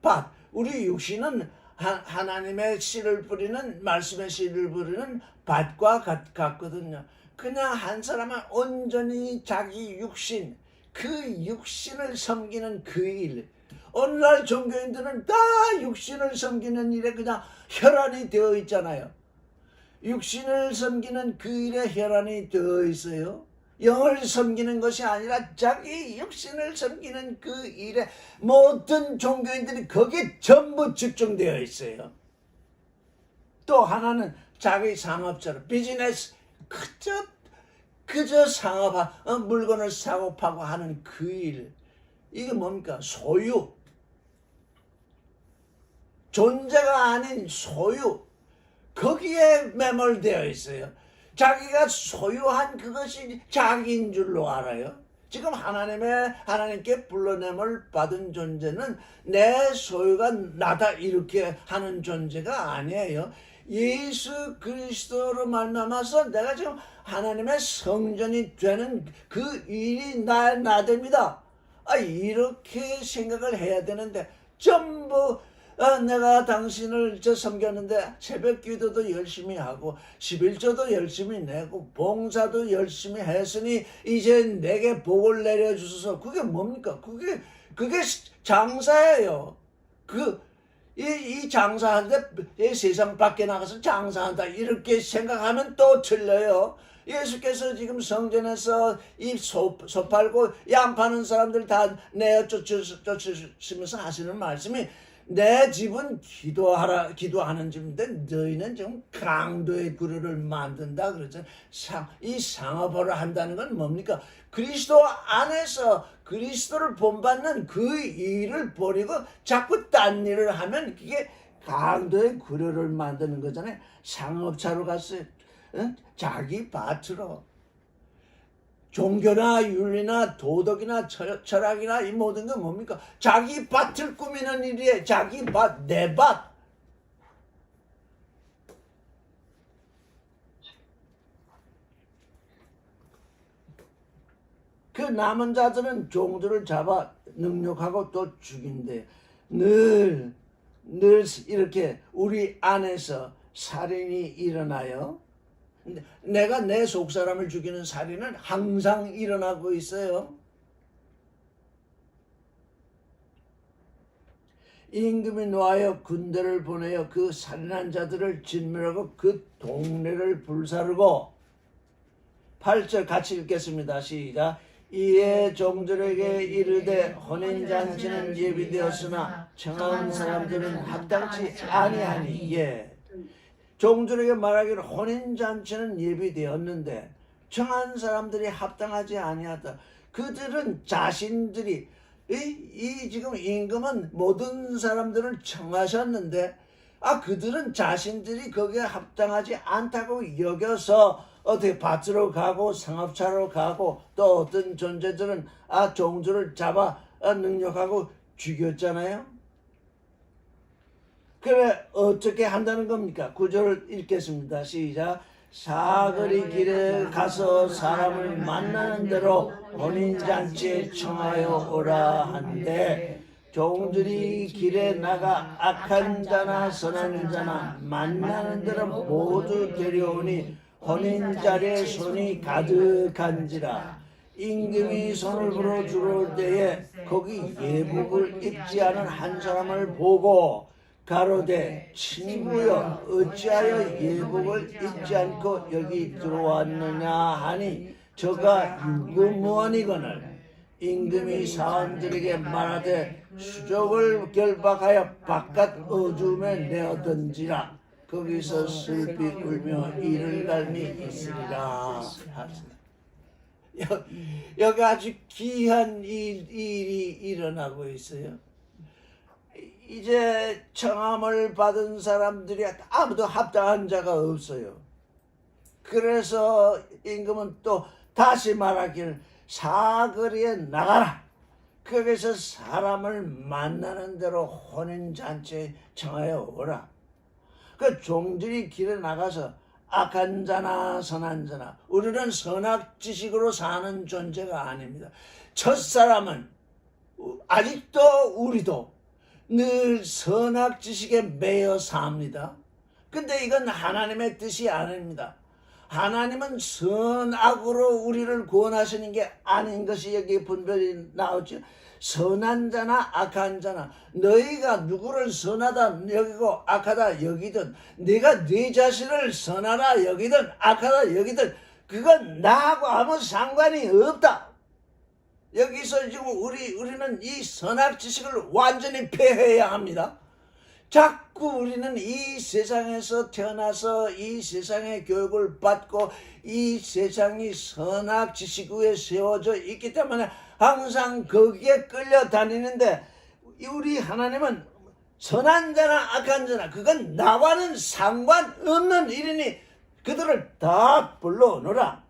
밭, 우리 육신은 하나님의 씨를 뿌리는, 말씀의 씨를 뿌리는 밭과 같거든요. 그냥 한 사람은 온전히 자기 육신, 그 육신을 섬기는 그 일. 오늘날 종교인들은 다 육신을 섬기는 일에 그냥 혈안이 되어 있잖아요. 육신을 섬기는 그 일에 혈안이 되어 있어요. 영을 섬기는 것이 아니라 자기 육신을 섬기는 그 일에 모든 종교인들이 거기에 전부 집중되어 있어요. 또 하나는 자기 상업자로, 비즈니스, 그저 상업한 물건을 사고 파고 하는 그 일. 이게 뭡니까? 소유. 존재가 아닌 소유. 거기에 매몰되어 있어요. 자기가 소유한 그것이 자기인 줄로 알아요. 지금 하나님께 불러냄을 받은 존재는 내 소유가 나다 이렇게 하는 존재가 아니에요. 예수 그리스도로 말미암아서 내가 지금 하나님의 성전이 되는 그 일이 나됩니다. 이렇게 생각을 해야 되는데 전부 내가 당신을 섬겼는데 새벽 기도도 열심히 하고 11조도 열심히 내고 봉사도 열심히 했으니 이제 내게 복을 내려주소서. 그게 뭡니까? 그게 장사예요. 이 장사하는데 이 세상 밖에 나가서 장사한다 이렇게 생각하면 또 틀려요. 예수께서 지금 성전에서 이 소 팔고 양 파는 사람들 다 내어 쫓으시면서 하시는 말씀이 내 집은 기도하는 집인데 너희는 지금 강도의 그릇을 만든다 그러잖아요. 이 상업화를 한다는 건 뭡니까? 그리스도 안에서 그리스도를 본받는 그 일을 버리고 자꾸 딴 일을 하면 그게 강도의 그릇을 만드는 거잖아요. 상업차로 갔어요. 응? 자기 밭으로. 종교나 윤리나 도덕이나 철학이나 이 모든 건 뭡니까? 자기 밭을 꾸미는 일이에요. 자기 밭, 내 밭. 그 남은 자들은 종들을 잡아 능욕하고 또 죽인대. 늘 이렇게 우리 안에서 살인이 일어나요. 내가 내 속사람을 죽이는 살인은 항상 일어나고 있어요. 임금이 놓아여 군대를 보내어 그 살인한 자들을 진멸하고 그 동네를 불사르고 8절 같이 읽겠습니다. 시작. 이에 종들에게 이르되 혼인잔치는 예비되었으나 청한 사람들은 합당치 아니하니. 예. 종들에게 말하기를 혼인잔치는 예비되었는데 청한 사람들이 합당하지 아니하다. 그들은 자신들이 이 지금 임금은 모든 사람들을 청하셨는데 그들은 자신들이 거기에 합당하지 않다고 여겨서 어떻게 밭으로 가고 상업차로 가고 또 어떤 존재들은 종들을 잡아 능욕하고 죽였잖아요. 그래 어떻게 한다는 겁니까? 9절 읽겠습니다. 시작. 사거리 길에 가서 사람을 만나는 대로 혼인잔치에 청하여 오라 한데 종들이 길에 나가 악한 자나 선한 자나 만나는 대로 모두 데려오니 혼인자리에 손이 가득한지라. 임금이 손을 불어 들어올 때에 거기 예복을 입지 않은 한 사람을 보고 가로되 친구여 어찌하여 예복을 입지 않고 여기 들어왔느냐 하니 저가 유구무원이거늘. 임금이 사원들에게 말하되 수족을 결박하여 바깥 어둠에 내어던지라. 거기서 슬피 울며 이를 갈미 있으리라. 여기 아주 귀한 일이 일어나고 있어요. 이제 청함을 받은 사람들이 아무도 합당한 자가 없어요. 그래서 임금은 또 다시 말하기를 사거리에 나가라. 거기서 사람을 만나는 대로 혼인잔치에 청하여 오라. 그 종들이 길에 나가서 악한 자나 선한 자나 우리는 선악지식으로 사는 존재가 아닙니다. 첫사람은 아직도 우리도 늘 선악지식에 매여 삽니다. 근데 이건 하나님의 뜻이 아닙니다. 하나님은 선악으로 우리를 구원하시는 게 아닌 것이 여기 분별이 나오죠. 선한 자나 악한 자나 너희가 누구를 선하다 여기고 악하다 여기든 네가 네 자신을 선하다 여기든 악하다 여기든 그건 나하고 아무 상관이 없다. 여기서 지금 우리는 이 선악 지식을 완전히 폐해야 합니다. 자꾸 우리는 이 세상에서 태어나서 이 세상의 교육을 받고 이 세상이 선악 지식 위에 세워져 있기 때문에 항상 거기에 끌려다니는데 우리 하나님은 선한 자나 악한 자나 그건 나와는 상관없는 일이니 그들을 다 불러오너라.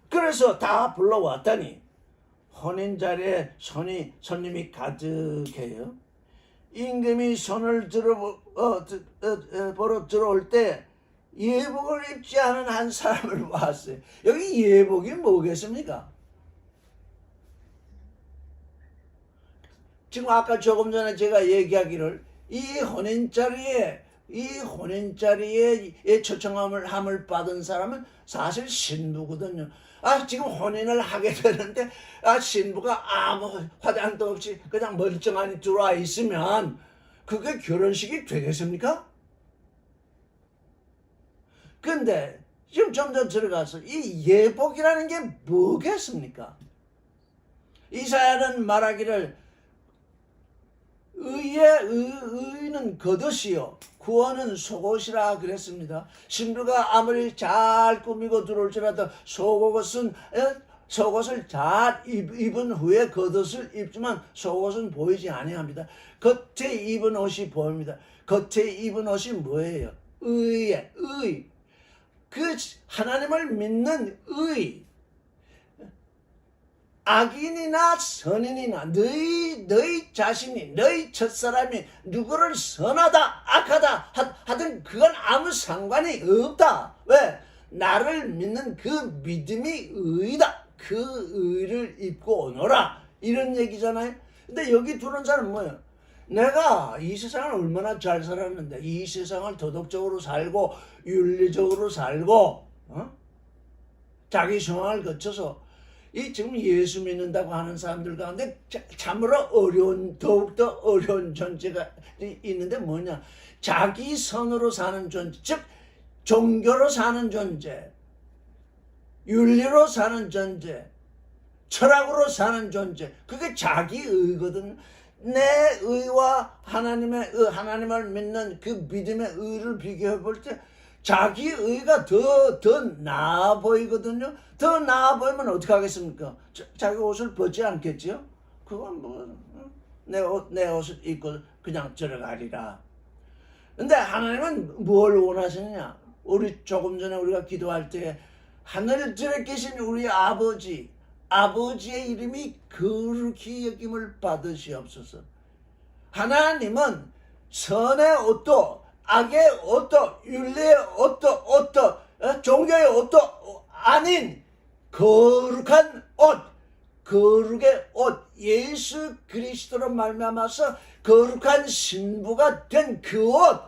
그래서 다 불러왔더니 혼인자리에 손님이 가득해요. 임금이 손을 보러 들어올 때 예복을 입지 않은 한 사람을 봤어요. 여기 예복이 뭐겠습니까? 지금 아까 조금 전에 제가 얘기하기를 이 혼인자리에 초청함을 받은 사람은 사실 신부거든요. 지금 혼인을 하게 되는데 신부가 아무 화장도 없이 그냥 멀쩡하니 들어와 있으면 그게 결혼식이 되겠습니까? 근데 지금 좀 더 들어가서 이 예복이라는 게 뭐겠습니까? 이사야는 말하기를 의는 겉옷이요 구원은 속옷이라 그랬습니다. 신부가 아무리 잘 꾸미고 들어올지라도 속옷을 잘 입은 후에 겉옷을 입지만 속옷은 보이지 아니합니다. 겉에 입은 옷이 보입니다. 겉에 입은 옷이 뭐예요? 의. 그 하나님을 믿는 의. 악인이나 선인이나 너희 자신이 너희 첫사람이 누구를 선하다 악하다 하든 그건 아무 상관이 없다. 왜? 나를 믿는 그 믿음이 의다. 그 의를 입고 오너라. 이런 얘기잖아요. 근데 여기 들어온 사람은 뭐예요? 내가 이 세상을 얼마나 잘 살았는데 이 세상을 도덕적으로 살고 윤리적으로 살고 자기 상황을 거쳐서 이 지금 예수 믿는다고 하는 사람들 가운데 참으로 더욱더 어려운 존재가 있는데 뭐냐? 자기 선으로 사는 존재, 즉 종교로 사는 존재, 윤리로 사는 존재, 철학으로 사는 존재. 그게 자기 의거든. 내 의와 하나님을 믿는 그 믿음의 의를 비교해 볼 때 자기 의가 더 나아 보이거든요. 더 나아 보이면 어떻게 하겠습니까? 자기 옷을 벗지 않겠지요? 그건 뭐 내 옷을 입고 그냥 들어가리라. 근데 하나님은 뭘 원하시느냐? 우리 조금 전에 우리가 기도할 때 하늘에 계신 우리 아버지의 이름이 거룩히 여김을 받으시옵소서. 하나님은 선의 옷도 악의 옷도 윤리의 옷도 종교의 옷도 아닌 거룩한 옷, 거룩의 옷, 예수 그리스도로 말미암아서 거룩한 신부가 된 그 옷,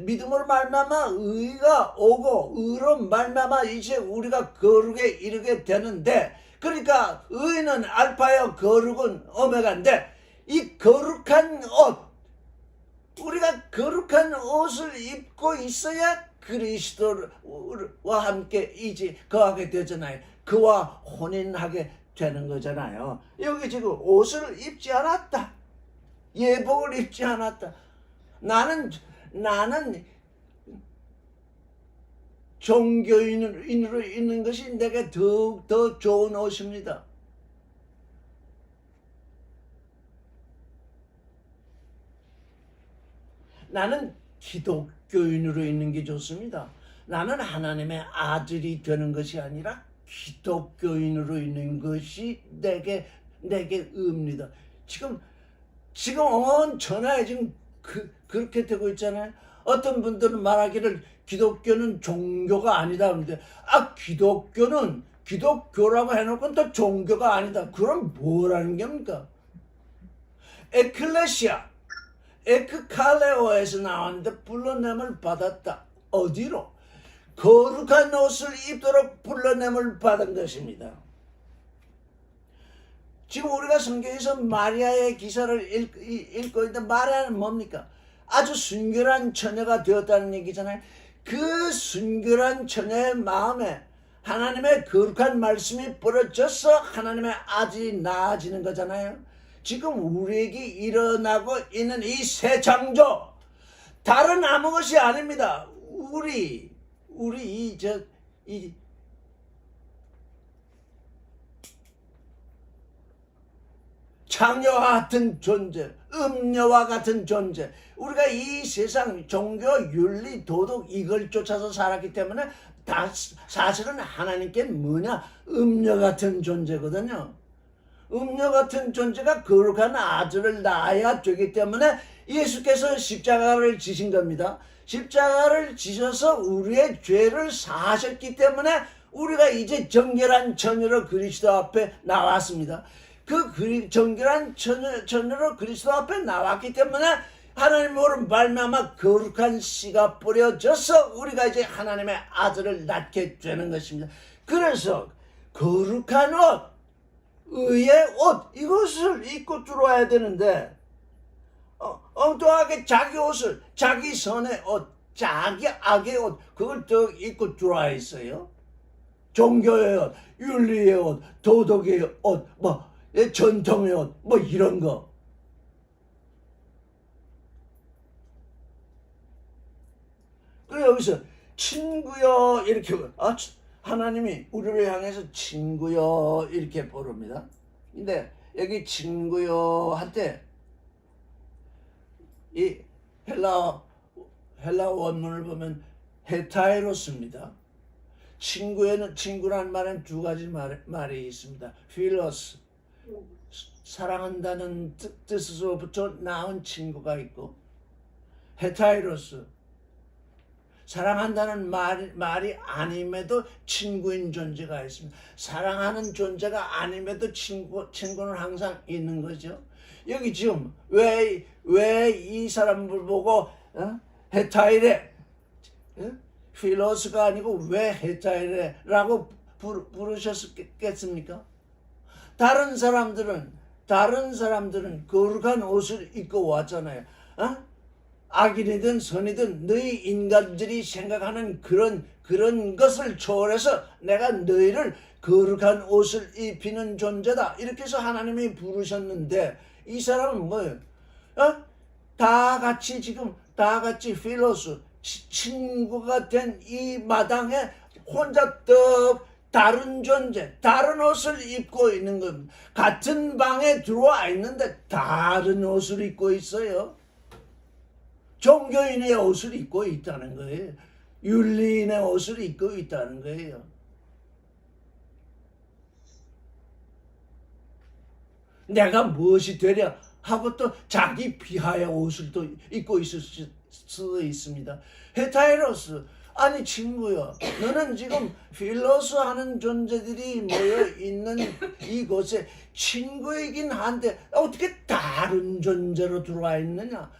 믿음으로 말미암아 의가 오고 의로 말미암아 이제 우리가 거룩에 이르게 되는데, 그러니까 의는 알파요 거룩은 오메가인데 이 거룩한 옷, 우리가 거룩한 옷을 입고 있어야 그리스도와 함께 이제 거하게 되잖아요. 그와 혼인하게 되는 거잖아요. 여기 지금 옷을 입지 않았다. 예복을 입지 않았다. 나는 종교인으로 있는 것이 내게 더욱 더 좋은 옷입니다. 나는 기독교인으로 있는 게 좋습니다. 나는 하나님의 아들이 되는 것이 아니라 기독교인으로 있는 것이 내게 의입니다. 지금 온 전화에 지금 그렇게 되고 있잖아요. 어떤 분들은 말하기를 기독교는 종교가 아니다 그러는데, 기독교는 기독교라고 해놓고 또 종교가 아니다. 그럼 뭐라는 겁니까? 에클레시아, 에크칼레오에서 나왔는데 불러냄을 받았다. 어디로? 거룩한 옷을 입도록 불러냄을 받은 것입니다. 지금 우리가 성경에서 마리아의 기사를 읽고 있는데, 마리아는 뭡니까? 아주 순결한 처녀가 되었다는 얘기잖아요. 그 순결한 처녀의 마음에 하나님의 거룩한 말씀이 뿌려져서 하나님의 아들이 나아지는 거잖아요. 지금 우리에게 일어나고 있는 이 새 창조, 다른 아무 것이 아닙니다. 우리 창녀와 같은 존재, 음녀와 같은 존재, 우리가 이 세상 종교, 윤리, 도덕 이걸 쫓아서 살았기 때문에 사실은 하나님께 뭐냐? 음녀 같은 존재거든요. 음녀 같은 존재가 거룩한 아들을 낳아야 되기 때문에 예수께서 십자가를 지신 겁니다. 십자가를 지셔서 우리의 죄를 사하셨기 때문에 우리가 이제 정결한 처녀로 그리스도 앞에 나왔습니다. 그 정결한 처녀로 그리스도 앞에 나왔기 때문에 하나님으로 말미암아 거룩한 씨가 뿌려져서 우리가 이제 하나님의 아들을 낳게 되는 것입니다. 그래서 거룩한 옷, 의의 옷, 이것을 입고 들어와야 되는데 엉뚱하게 자기 옷을, 자기 선의 옷, 자기 악의 옷, 그걸 또 입고 들어와 있어요. 종교의 옷, 윤리의 옷, 도덕의 옷, 전통의 옷, 이런 거. 그래 여기서 친구여 이렇게 하나님이 우리를 향해서 친구여 이렇게 부릅니다. 근데 여기 친구여 할 때 이 헬라 원문을 보면 헤타이로스입니다. 친구란 말은 두 가지 말이 있습니다. 필로스, 사랑한다는 뜻에서부터 나온 친구가 있고, 헤타이로스, 사랑한다는 말이 아님에도 친구인 존재가 있습니다. 사랑하는 존재가 아님에도 친구는 항상 있는 거죠. 여기 지금 왜 이 사람을 보고 헤타이레, 필로스가 아니고 왜 헤타이레라고 부르셨겠습니까? 다른 사람들은 거룩한 옷을 입고 왔잖아요. 악인이든 선이든 너희 인간들이 생각하는 그런 것을 초월해서 내가 너희를 거룩한 옷을 입히는 존재다. 이렇게 해서 하나님이 부르셨는데 이 사람은 뭐예요? 다 같이 필로스 친구가 된 이 마당에 혼자 떡 다른 존재, 다른 옷을 입고 있는 겁니다. 같은 방에 들어와 있는데 다른 옷을 입고 있어요. 종교인의 옷을 입고 있다는 거예요. 윤리인의 옷을 입고 있다는 거예요. 내가 무엇이 되랴 하고 또 자기 비하의 옷을 또 입고 있을 수도 있습니다. 헤타이로스, 아니 친구야, 너는 지금 필로스 하는 존재들이 모여 있는 이곳에 친구이긴 한데 어떻게 다른 존재로 들어와 있느냐?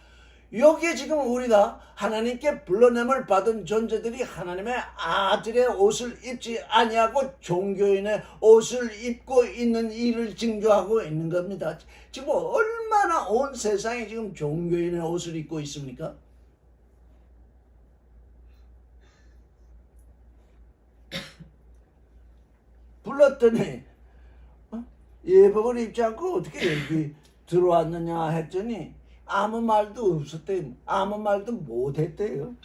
여기에 지금 우리가 하나님께 불러냄을 받은 존재들이 하나님의 아들의 옷을 입지 아니하고 종교인의 옷을 입고 있는 일을 징조하고 있는 겁니다. 지금 얼마나 온 세상이 지금 종교인의 옷을 입고 있습니까? 불렀더니 예복을 입지 않고 어떻게 여기 들어왔느냐 했더니 아무 말도 없었대요. 아무 말도 못했대요.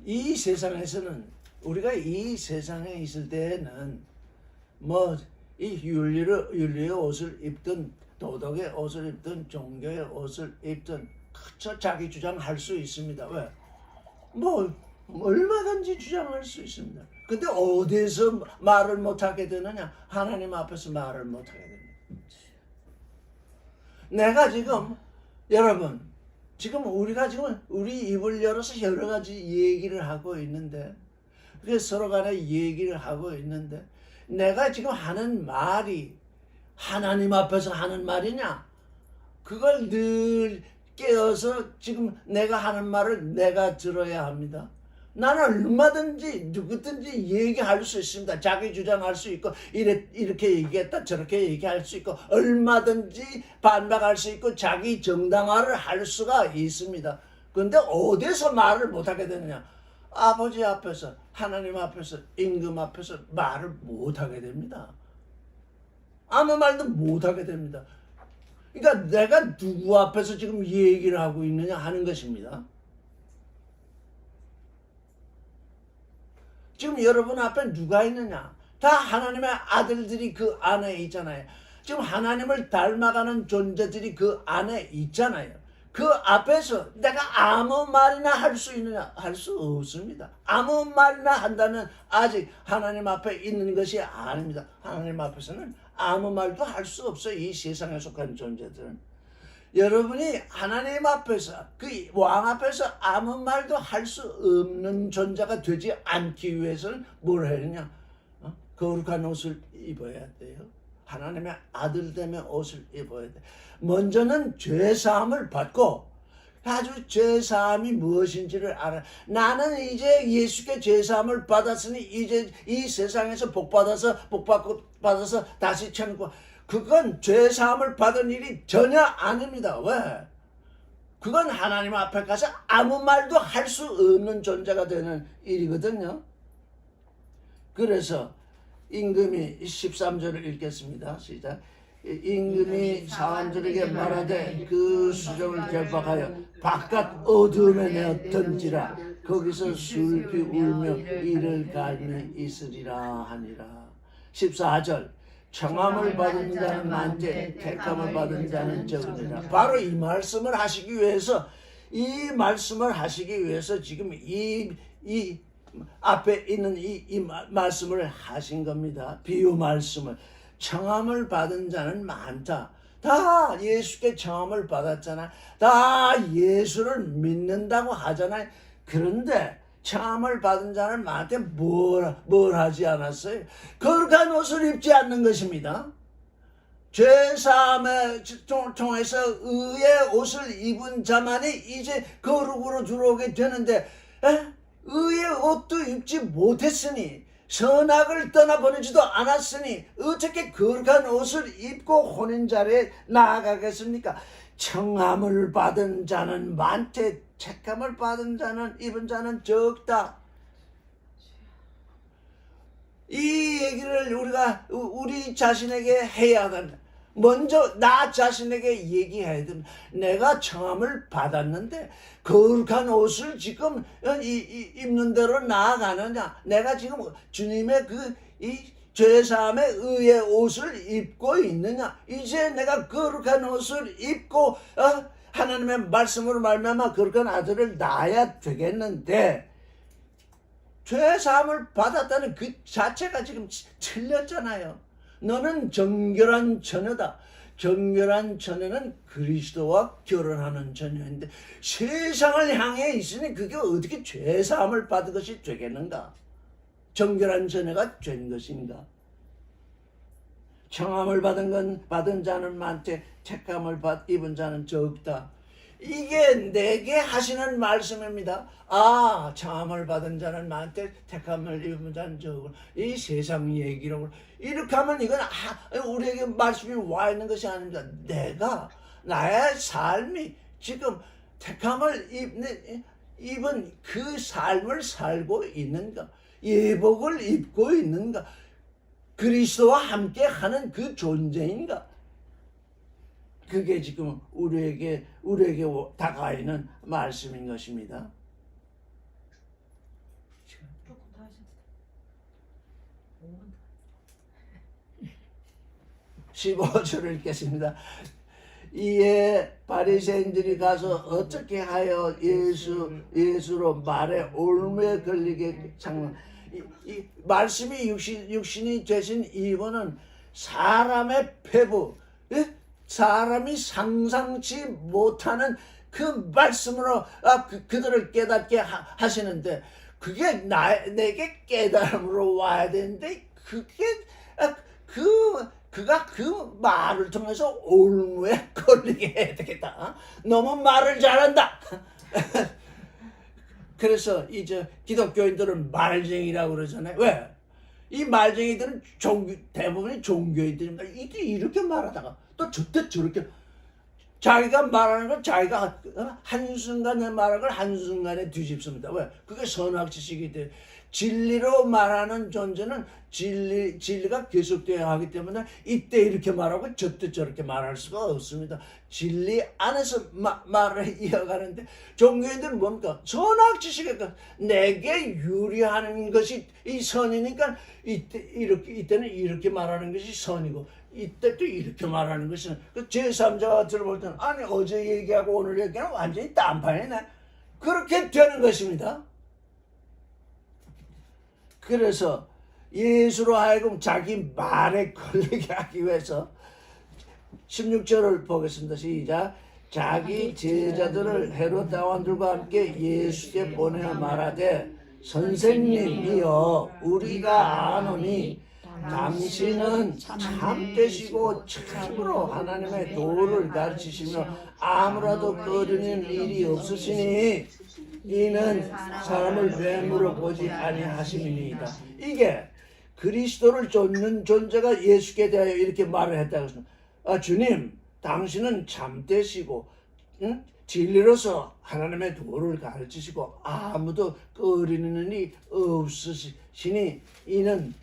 이 세상에서는 우리가 이 세상에 있을 때에는 이 윤리의 옷을 입든 도덕의 옷을 입든 종교의 옷을 입든 그저 자기 주장할 수 있습니다. 왜? 얼마든지 주장할 수 있습니다. 근데 어디서 말을 못하게 되느냐? 하나님 앞에서 말을 못하게 됩니다. 내가 지금 여러분 지금 우리가 지금 우리 입을 열어서 여러 가지 얘기를 하고 있는데 그래서 서로 간에 얘기를 하고 있는데 내가 지금 하는 말이 하나님 앞에서 하는 말이냐? 그걸 늘 깨어서 지금 내가 하는 말을 내가 들어야 합니다. 나는 얼마든지 누구든지 얘기할 수 있습니다. 자기 주장할 수 있고 이렇게 얘기했다 저렇게 얘기할 수 있고 얼마든지 반박할 수 있고 자기 정당화를 할 수가 있습니다. 그런데 어디서 말을 못하게 되느냐? 아버지 앞에서 하나님 앞에서 임금 앞에서 말을 못하게 됩니다. 아무 말도 못하게 됩니다. 그러니까 내가 누구 앞에서 지금 얘기를 하고 있느냐 하는 것입니다. 지금 여러분 앞에 누가 있느냐? 다 하나님의 아들들이 그 안에 있잖아요. 지금 하나님을 닮아가는 존재들이 그 안에 있잖아요. 그 앞에서 내가 아무 말이나 할 수 있느냐? 할 수 없습니다. 아무 말이나 한다면 아직 하나님 앞에 있는 것이 아닙니다. 하나님 앞에서는 아무 말도 할 수 없어요. 이 세상에 속한 존재들은. 여러분이 하나님 앞에서 그 왕 앞에서 아무 말도 할 수 없는 존재가 되지 않기 위해서는 뭘 해야 되냐? 거룩한 옷을 입어야 돼요. 하나님의 아들됨의 옷을 입어야 돼. 먼저는 죄 사함을 받고 아주 죄사함이 무엇인지를 알아. 나는 이제 예수께 죄사함을 받았으니 이제 이 세상에서 복받아서 다시 천국. 그건 죄사함을 받은 일이 전혀 아닙니다. 왜? 그건 하나님 앞에 가서 아무 말도 할 수 없는 존재가 되는 일이거든요. 그래서 임금이 13절을 읽겠습니다. 시작. 임금이 사람들에게 말하되 그 수정을 결박하여 바깥 어둠에 내어 던지라. 거기서 슬피 울며 이를 갈며 있으리라 하니라. 14절. 청함을 받은 자는 많되 택함을 받은 자는 적으리라. 바로 이 말씀을 하시기 위해서 지금 이 앞에 있는 이 말씀을 하신 겁니다. 비유 말씀을. 청함을 받은 자는 많다. 다 예수께 청함을 받았잖아. 다 예수를 믿는다고 하잖아요. 그런데 청함을 받은 자는 많대 뭘 하지 않았어요? 거룩한 옷을 입지 않는 것입니다. 죄사함에 통해서 의의 옷을 입은 자만이 이제 거룩으로 들어오게 되는데 의의 옷도 입지 못했으니 선악을 떠나보내지도 않았으니 어떻게 거룩한 옷을 입고 혼인 자리에 나아가겠습니까? 청함을 받은 자는 많되 책함을 받은 자는 입은 자는 적다. 이 얘기를 우리가 우리 자신에게 해야 한다. 먼저 나 자신에게 얘기해야 됩니다. 내가 청함을 받았는데 거룩한 옷을 지금 입는 대로 나아가느냐? 내가 지금 주님의 이 죄사함의 의의 옷을 입고 있느냐? 이제 내가 거룩한 옷을 입고 하나님의 말씀으로 말미암아 거룩한 아들을 낳아야 되겠는데 죄사함을 받았다는 그 자체가 지금 틀렸잖아요. 너는 정결한 처녀다. 정결한 처녀는 그리스도와 결혼하는 처녀인데 세상을 향해 있으니 그게 어떻게 죄사함을 받은 것이 되겠는가? 정결한 처녀가 된 것인가? 청함을 받은 자는 많되 택함을 입은 자는 적다. 이게 내게 하시는 말씀입니다. 청함을 받은 자는 많되 택함을 입은 자는 적은 이 세상 얘기로 이렇게 하면 이건 우리에게 말씀이 와 있는 것이 아닙니다. 내가 나의 삶이 지금 택함을 입은 그 삶을 살고 있는가? 예복을 입고 있는가? 그리스도와 함께 하는 그 존재인가? 그게 지금 우리에게 다가와 있는 말씀인 것입니다. 15절을 읽겠습니다. 이에 바리새인들이 가서 어떻게 하여 예수로 말에 올무에 걸리게 창문. 이 말씀이 육신이 되신 이유는 사람의 패부, 사람이 상상치 못하는 그 말씀으로 그들을 깨닫게 하시는데 그게 내게 깨달음으로 와야 되는데 그게 그가 그 말을 통해서 올무에 걸리게 해야 되겠다. 너무 말을 잘한다. 그래서 이제 기독교인들은 말쟁이라고 그러잖아요. 왜? 이 말쟁이들은 대부분이 종교인들입니다. 이렇게 말하다가 또 저때 저렇게 자기가 말하는 걸 자기가 한순간에 말하는 걸 한순간에 뒤집습니다. 왜? 그게 선악지식이 돼요. 진리로 말하는 존재는 진리가 계속되어야 하기 때문에 이때 이렇게 말하고 저때 저렇게 말할 수가 없습니다. 진리 안에서 말을 이어가는데 종교인들은 뭡니까? 선악지식에 내게 유리하는 것이 이 선이니까 이때는 이렇게 말하는 것이 선이고 이때 또 이렇게 말하는 것은 그 제3자가 들어볼 때는 아니 어제 얘기하고 오늘 얘기는 완전히 딴판이네. 그렇게 되는 것입니다. 그래서 예수로 하여금 자기 말에 걸리게 하기 위해서 16절을 보겠습니다. 시작. 자기 제자들을 헤롯 왕들과 함께 예수께 보내어 말하되 선생님이여 우리가 아노니 당신은 참되시고 참으로 하나님의 도를 가르치시며 아무라도 꺼리는 일이 없으시니 이는 사람을 외모로 보지 아니하심이니이다. 이게 그리스도를 쫓는 존재가 예수께 대하여 이렇게 말을 했다고 했습니다. 주님, 당신은 참되시고 진리로서 하나님의 도를 가르치시고 아무도 꺼리는 일이 없으시니 이는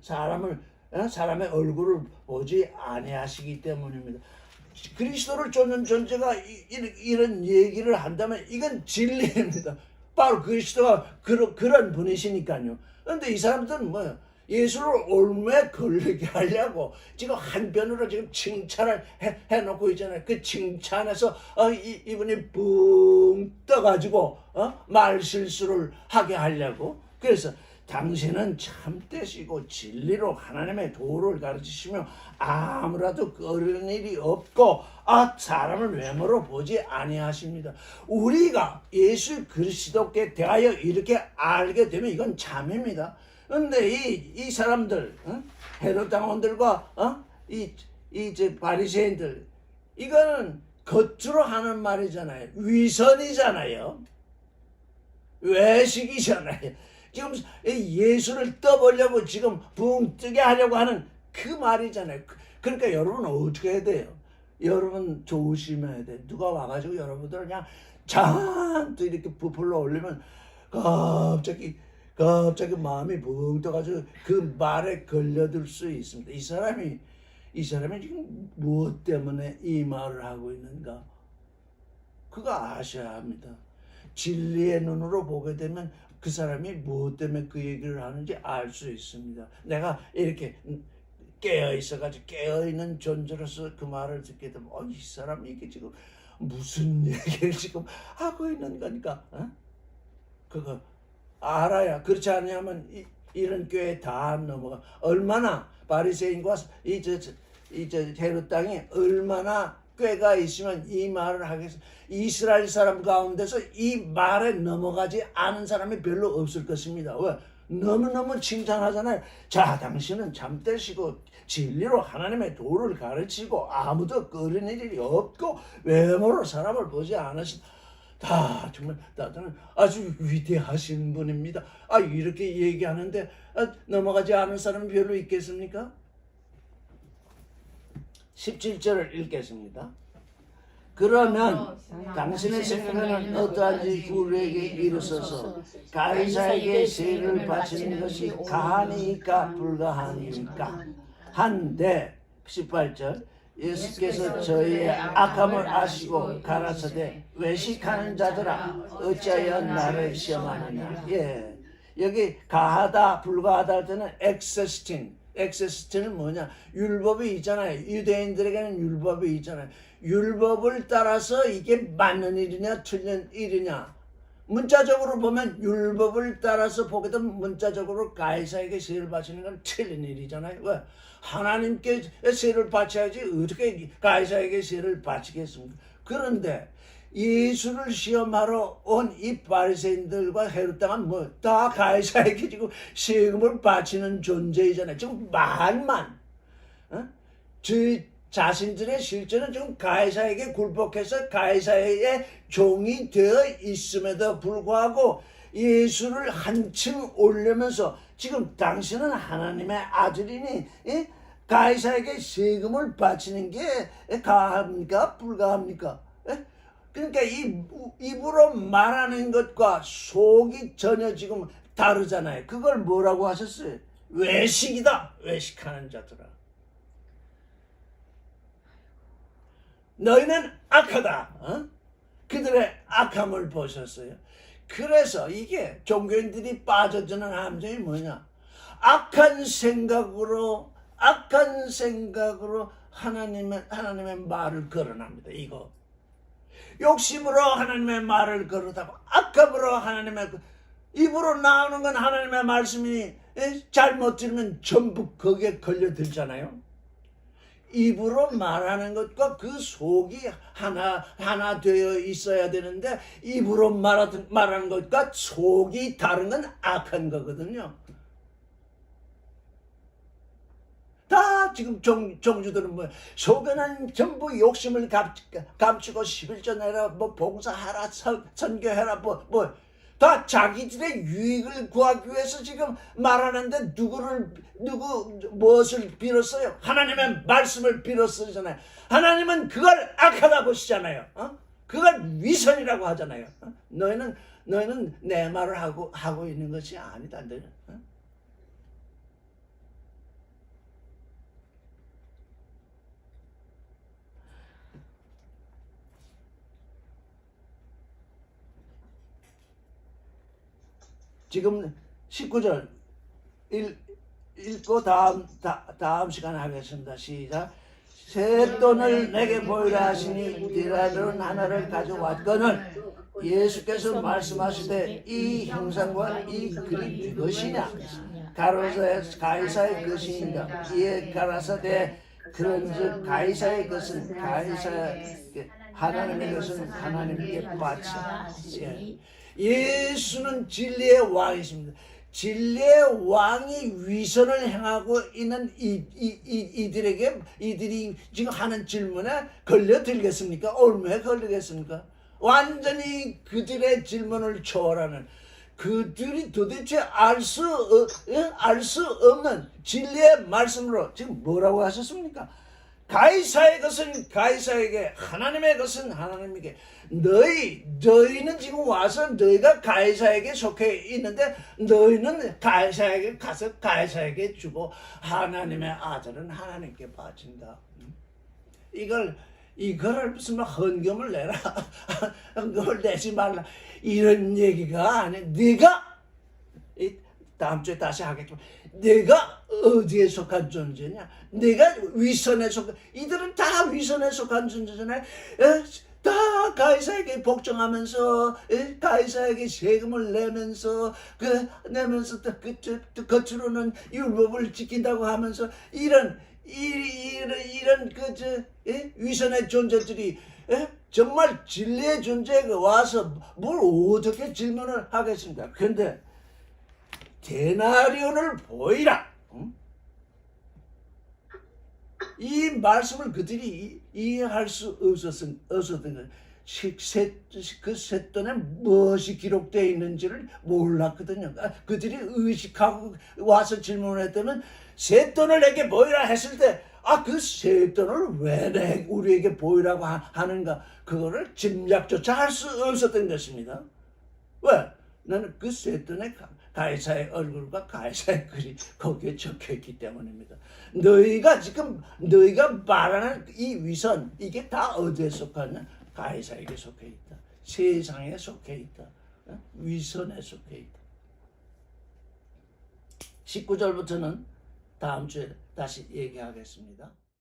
사람의 얼굴을 보지 아니하시기 때문입니다. 그리스도를 쫓는 존재가 이런 얘기를 한다면 이건 진리입니다. 바로 그리스도가 그런 분이시니까요. 그런데 이 사람들은 뭐예요? 예수를 올무에 걸리게 하려고 지금 한편으로 지금 칭찬을 해놓고 있잖아요. 그 칭찬에서 이분이 붕 떠가지고 말 실수를 하게 하려고. 그래서 당신은 참되시고 진리로 하나님의 도를 가르치시며 아무라도 꺼리는 일이 없고 사람을 외모로 보지 아니하십니다. 우리가 예수 그리스도께 대하여 이렇게 알게 되면 이건 참입니다. 그런데 이 사람들, 헤롯 당원들과 이 바리새인들, 이거는 겉으로 하는 말이잖아요. 위선이잖아요. 외식이잖아요. 지금 예수를 떠보려고 지금 붕 뜨게 하려고 하는 그 말이잖아요. 그러니까 여러분 어떻게 해야 돼요? 여러분 조심해야 돼. 누가 와가지고 여러분들 그냥 잔뜩 이렇게 부풀러 올리면 갑자기 마음이 붕 떠가지고 그 말에 걸려들 수 있습니다. 이 사람이 지금 무엇 때문에 이 말을 하고 있는가? 그거 아셔야 합니다. 진리의 눈으로 보게 되면 그 사람이 무엇 때문에 그 얘기를 하는지 알 수 있습니다. 내가 이렇게 깨어있어가지고 깨어있는 존재로서 그 말을 듣게 되면 이 사람 이게 지금 무슨 얘기를 지금 하고 있는 거니까 그거 알아야. 그렇지 않으면 이런 교회 다 넘어가. 얼마나 바리새인과 이 헤롯 땅에 얼마나 꾀가 있으면 이 말을 하겠어. 이스라엘 사람 가운데서 이 말에 넘어가지 않은 사람이 별로 없을 것입니다. 왜? 너무너무 칭찬하잖아요. 자, 당신은 참되시고 진리로 하나님의 도를 가르치고 아무도 꺼리는 일이 없고 외모로 사람을 보지 않으신 다 정말 나는 아주 위대하신 분입니다. 이렇게 얘기하는데 넘어가지 않은 사람이 별로 있겠습니까? 17절을 읽겠습니다. 그러면 당신의 생각은 어떠한지 우리에게 이르소서. 가이사에게 세를 바치는 것이 가하니까 불가하니까 한데 18절 예수께서 저희의 악함을 아시고 가라사대 외식하는 자들아 어찌하여 나를 시험하느냐. 여기 가하다 불가하다 할 때는 엑세스틴은 뭐냐? 율법이 있잖아요. 유대인들에게는 율법이 있잖아요. 율법을 따라서 이게 맞는 일이냐 틀린 일이냐. 문자적으로 보면 율법을 따라서 보게 되면 문자적으로 가이사에게 세를 바치는 건 틀린 일이잖아요. 왜? 하나님께 세를 바쳐야지 어떻게 가이사에게 세를 바치겠습니까? 그런데 예수를 시험하러 온 이 바리새인들과 헤롯 당은 다 가이사에게 지금 세금을 바치는 존재이잖아요. 지금 말만 자신들의 실제는 지금 가이사에게 굴복해서 가이사의 종이 되어 있음에도 불구하고 예수를 한층 올리면서 지금 당신은 하나님의 아들이니 가이사에게 세금을 바치는 게 가합니까? 불가합니까? 그러니까 이 입으로 말하는 것과 속이 전혀 지금 다르잖아요. 그걸 뭐라고 하셨어요? 외식이다. 외식하는 자들아. 너희는 악하다. 그들의 악함을 보셨어요. 그래서 이게 종교인들이 빠져드는 함정이 뭐냐? 악한 생각으로 하나님의 말을 거론합니다. 이거 욕심으로 하나님의 말을 거론하고 악함으로 하나님의 입으로 나오는 건 하나님의 말씀이 잘못 들으면 전부 거기에 걸려들잖아요. 입으로 말하는 것과 그 속이 하나 되어 있어야 되는데 입으로 말하는 것과 속이 다른 건 악한 거거든요. 지금 정주들은 뭐 속에는 전부 욕심을 감추고 11조 내라 뭐 봉사하라 선교해라 뭐 다 자기들의 유익을 구하기 위해서 지금 말하는데 누구 무엇을 빌었어요? 하나님의 말씀을 빌었잖아요. 하나님은 그걸 악하다 보시잖아요. 그걸 위선이라고 하잖아요. 너희는 내 말을 하고 있는 것이 아니다. 지금 19절 읽고 다음 시간에 하겠습니다. 시작. 새 돈을 내게 보이라 하시니 디나리온 하나를 가져왔거늘 예수께서 말씀하시되 이 형상과 이 글이 무엇이냐? 가이사의 것이니라. 이에 가라사대 그런즉 가이사의 것은 가이사에게 하나님의 것은 하나님께 바치라. 예수는 진리의 왕이십니다. 진리의 왕이 위선을 행하고 있는 이들이 지금 하는 질문에 걸려들겠습니까? 얼마에 걸리겠습니까? 완전히 그들의 질문을 초월하는, 그들이 도대체 알 수 없는 진리의 말씀으로 지금 뭐라고 하셨습니까? 가이사의 것은 가이사에게, 하나님의 것은 하나님에게. 너희는 지금 와서 너희가 가이사에게 속해 있는데 너희는 가이사에게 가서 가이사에게 주고 하나님의 아들은 하나님께 바친다. 이거를 무슨 막 헌금을 내라, 헌금을 내지 말라, 이런 얘기가 아니야. 네가 다음 주에 다시 하겠지만 내가 어디에 속한 존재냐? 내가 위선에 속한, 이들은 다 위선에 속한 존재잖아요. 다 가이사에게 복종하면서, 가이사에게 세금을 내면서 겉으로는 율법을 지킨다고 하면서 이런 위선의 존재들이 정말 진리의 존재에 와서 뭘 어떻게 질문을 하겠습니까? 그런데 데나리온을 보이라. 이 말씀을 그들이 이해할 수 없었던 거예요. 그 셋돈에 무엇이 기록되어 있는지를 몰랐거든요. 그들이 의식하고 와서 질문을 했다면 셋돈을 내게 보이라 했을 때, 그 셋돈을 왜 우리에게 보이라고 하는가, 그거를 짐작조차 할 수 없었던 것입니다. 왜? 나는 그 셋돈에 가이사의 얼굴과 가이사의 글이 거기에 적혀있기 때문입니다. 너희가 말하는 이 위선, 이게 다 어디에 속하냐? 가이사에게 속해 있다. 세상에 속해 있다. 위선에 속해 있다. 19절부터는 다음 주에 다시 얘기하겠습니다.